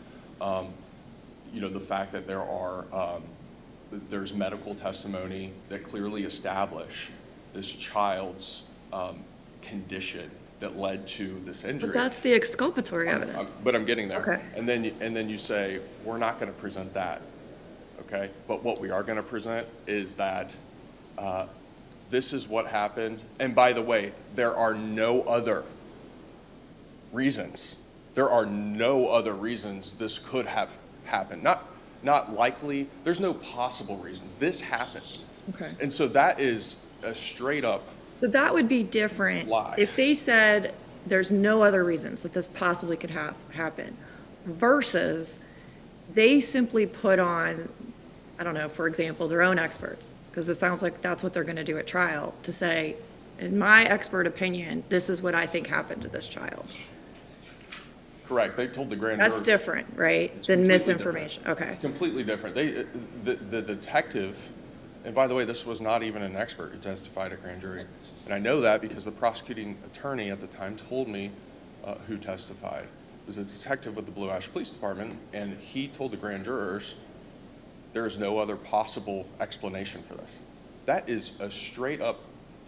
You know, the fact that there's medical testimony that clearly establish this child's condition that led to this injury. But that's the exculpatory evidence. But I'm getting there. Okay. And then you say, we're not going to present that, okay? But what we are going to present is that this is what happened. And by the way, there are no other reasons. There are no other reasons this could have happened. Not likely. There's no possible reasons. This happened. Okay. And so that is a straight up So that would be different Lie. if they said there's no other reasons that this possibly could happen versus they simply put on, I don't know, for example, their own experts, because it sounds like that's what they're going to do at trial, to say, in my expert opinion, this is what I think happened to this child. correct. They told the grand That's jurors- different, right, It's than completely misinformation? Okay. Completely different. The detective, and by the way, this was not even an expert who testified at grand jury. And I know that because the prosecuting attorney at the time told me who testified. It was a detective with the Blue Ash Police Department, and he told the grand jurors, there is no other possible explanation for this. That is a straight up,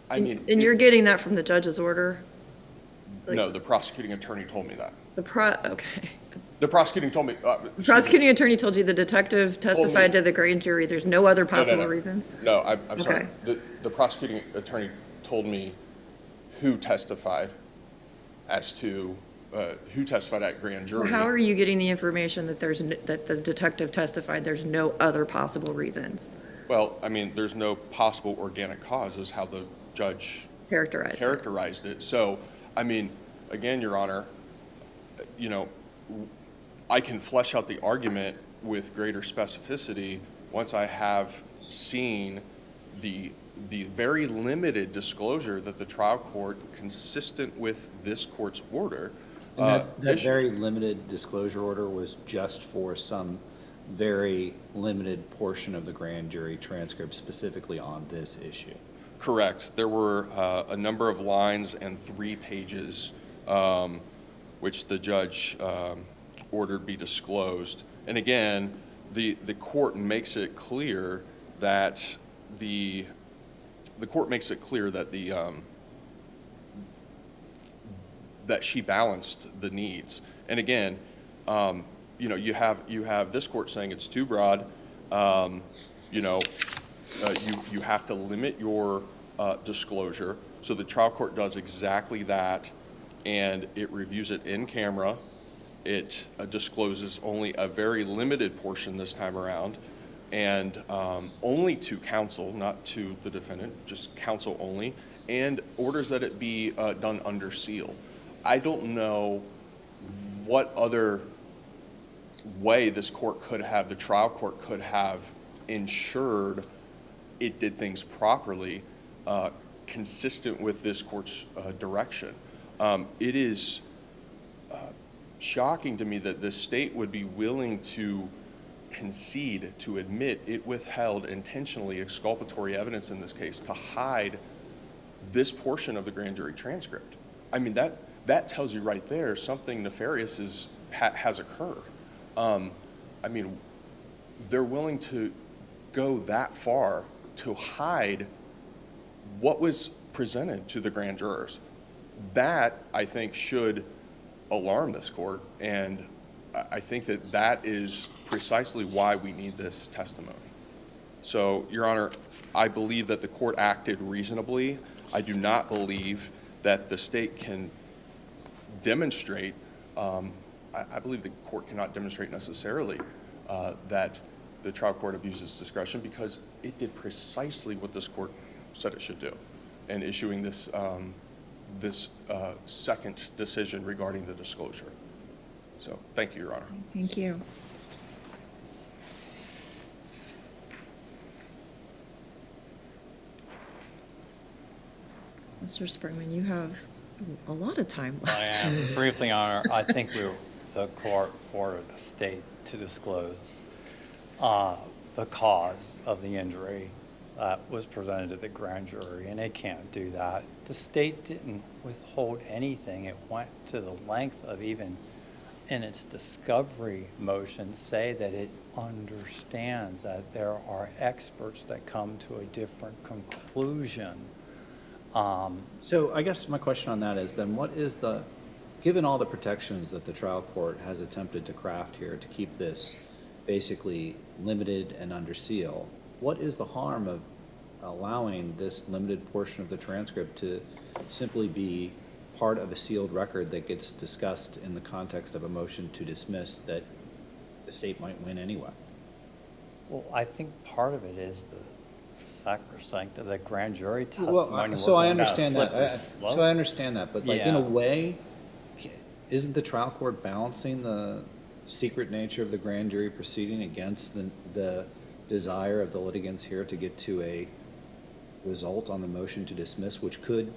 I mean. And you're if- getting that from the judge's order? No, the prosecuting attorney told me that. Okay. The prosecuting told me. Prosecuting attorney told you the detective testified to the grand jury, there's no other No, no, possible no. reasons? No, I'm sorry. Okay. The prosecuting attorney told me who testified as to, who testified at grand jury. Well, how are you getting the information that that the detective testified there's no other possible reasons? Well, I mean, there's no possible organic cause is how the judge Characterized it. it. So, I mean, again, Your Honor, you know, I can flesh out the argument with greater specificity once I have seen the very limited disclosure that the trial court, consistent with this court's order, And that issued. very limited disclosure order was just for some very limited portion of the grand jury transcript specifically on this issue. Correct. There were a number of lines and 3 pages, which the judge ordered be disclosed. And again, the court makes it clear that the that she balanced the needs. And again, you know, you have this court saying it's too broad. You know, you have to limit your disclosure. So the trial court does exactly that, and it reviews it in camera. It discloses only a very limited portion this time around, and only to counsel, not to the defendant, just counsel only, and orders that it be done under seal. I don't know what other way this court could have, the trial court could have ensured it did things properly, consistent with this court's direction. It is shocking to me that the state would be willing to concede, to admit it withheld intentionally exculpatory evidence in this case to hide this portion of the grand jury transcript. I mean, that tells you right there something nefarious has occurred. I mean, they're willing to go that far to hide what was presented to the grand jurors. That, I think, should alarm this court, and I think that is precisely why we need this testimony. So, Your Honor, I believe that the court acted reasonably. I do not believe that the state can demonstrate, I believe the court cannot demonstrate necessarily that the trial court abuses discretion, because it did precisely what this court said it should do in issuing this second decision regarding the disclosure. So, thank you, Your Honor. Thank you. Mr. Springman, you have a lot of time I left. am briefly, Honor, I think the court ordered the state to disclose the cause of the injury that was presented to the grand jury, and it can't do that. The state didn't withhold anything. It went to the length of, even in its discovery motion, say that it understands that there are experts that come to a different conclusion. So I guess my question on that is then given all the protections that the trial court has attempted to craft here to keep this basically limited and under seal, what is the harm of allowing this limited portion of the transcript to simply be part of a sealed record that gets discussed in the context of a motion to dismiss that the state might win anyway? Well, I think part of it is the sacrosanct of the grand jury testimony. Well, so I We're going down a understand that. slippery slope. So I understand that, but like in a Yeah. way, isn't the trial court balancing the secret nature of the grand jury proceeding against the desire of the litigants here to get to a result on the motion to dismiss, which could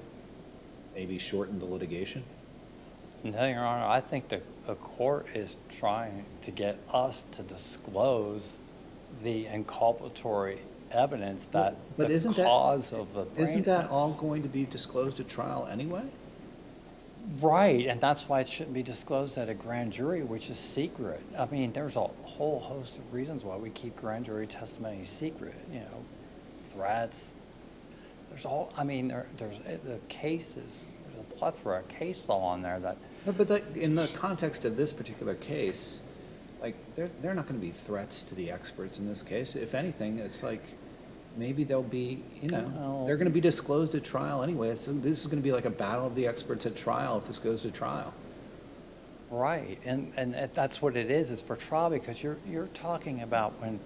maybe shorten the litigation? No, Your Honor, I think the court is trying to get us to disclose the inculpatory evidence that But the isn't that- cause of the brain. Isn't that all going to be disclosed at trial anyway? Right, and that's why it shouldn't be disclosed at a grand jury, which is secret. I mean, there's a whole host of reasons why we keep grand jury testimony secret, threats. There's the cases, there's a plethora of case law on there that, But in the context of this particular case, like, they're not gonna be threats to the experts in this case. If anything, it's like, maybe they'll be, Well- they're gonna be disclosed at trial anyway. So this is gonna be like a battle of the experts at trial if this goes to trial. right, and that's what it is for trial, because you're talking about when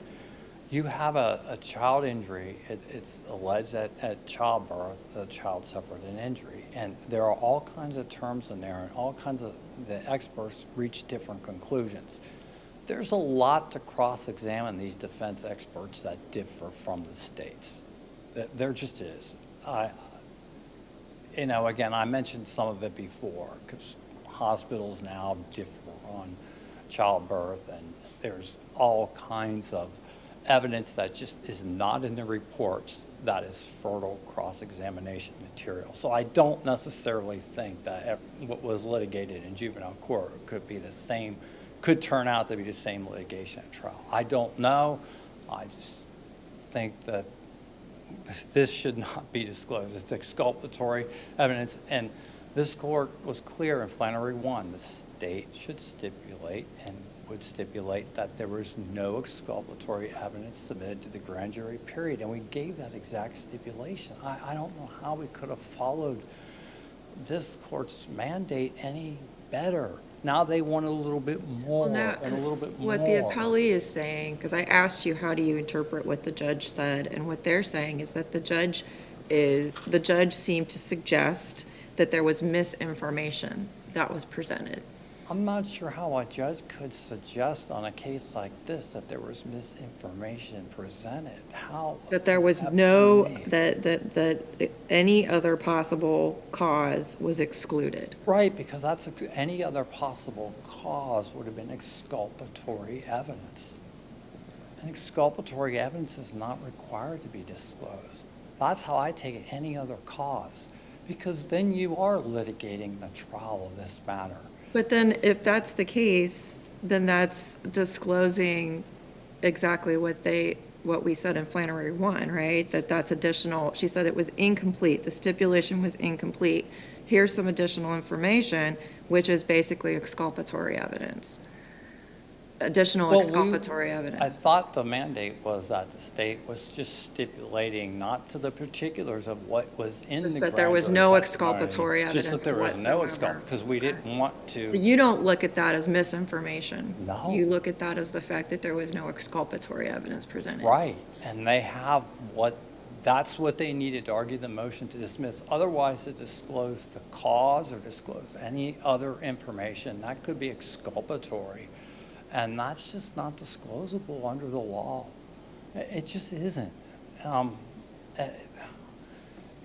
you have a child injury, it's alleged that at childbirth, the child suffered an injury. And there are all kinds of terms in there, and all kinds of, the experts reach different conclusions. There's a lot to cross-examine these defense experts that differ from the states. There just is. Again, I mentioned some of it before, because hospitals now differ on childbirth, and there's all kinds of evidence that just is not in the reports that is fertile cross-examination material. So I don't necessarily think that what was litigated in juvenile court could turn out to be the same litigation at trial. I don't know. I just think that this should not be disclosed. It's exculpatory evidence, and this court was clear in Flannery 1, the state should stipulate and would stipulate that there was no exculpatory evidence submitted to the grand jury, period. And we gave that exact stipulation. I don't know how we could have followed this court's mandate any better. Now they want a little bit more and a little bit more. What the appellee is saying, because I asked you, how do you interpret what the judge said? And what they're saying is that the judge seemed to suggest that there was misinformation that was presented. I'm not sure how a judge could suggest on a case like this that there was misinformation presented. How? That there was that any other possible cause was excluded. Right, because that's, any other possible cause would have been exculpatory evidence. And exculpatory evidence is not required to be disclosed. That's how I take it, any other cause, because then you are litigating the trial of this matter. But then if that's the case, then that's disclosing exactly what we said in Flannery 1, right? That's additional, she said it was incomplete, the stipulation was incomplete. Here's some additional information, which is basically exculpatory evidence. Additional Well, exculpatory I evidence. thought the mandate was that the state was just stipulating not to the particulars of what was in the Just grand that there was jury no testimony. exculpatory Just that evidence there was no whatsoever. because we didn't want So to. you don't look at that as misinformation? No. You look at that as the fact that there was no exculpatory evidence presented? Right, and they have that's what they needed to argue the motion to dismiss. Otherwise, to disclose the cause or disclose any other information, that could be exculpatory. And that's just not disclosable under the law. It just isn't.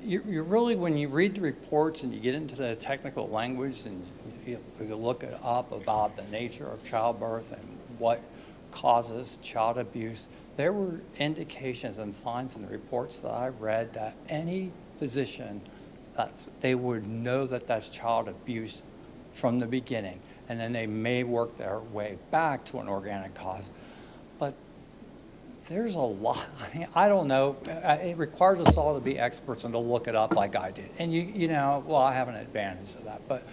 You really, when you read the reports and you get into the technical language and you look it up about the nature of childbirth and what causes child abuse, there were indications and signs in the reports that I read that any physician, they would know that that's child abuse from the beginning. And then they may work their way back to an organic cause. But there's a lot, I don't know, it requires us all to be experts and to look it up like I did. And I have an advantage of that, but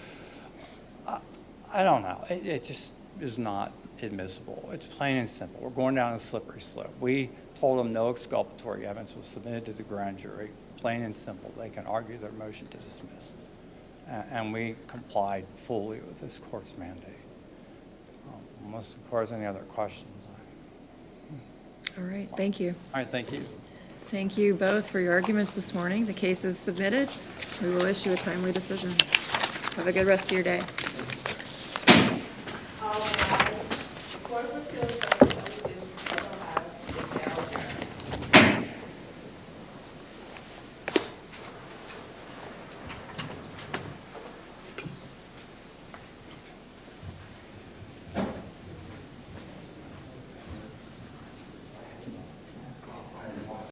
I don't know. It just is not admissible. It's plain and simple. We're going down a slippery slope. We told them no exculpatory evidence was submitted to the grand jury. Plain and simple. They can argue their motion to dismiss. And we complied fully with this court's mandate. Unless the court has any other questions. All right, thank you. All right, thank you. Thank you both for your arguments this morning. The case is submitted. We will issue a timely decision. Have a good rest of your day. All rise. Court of Appeals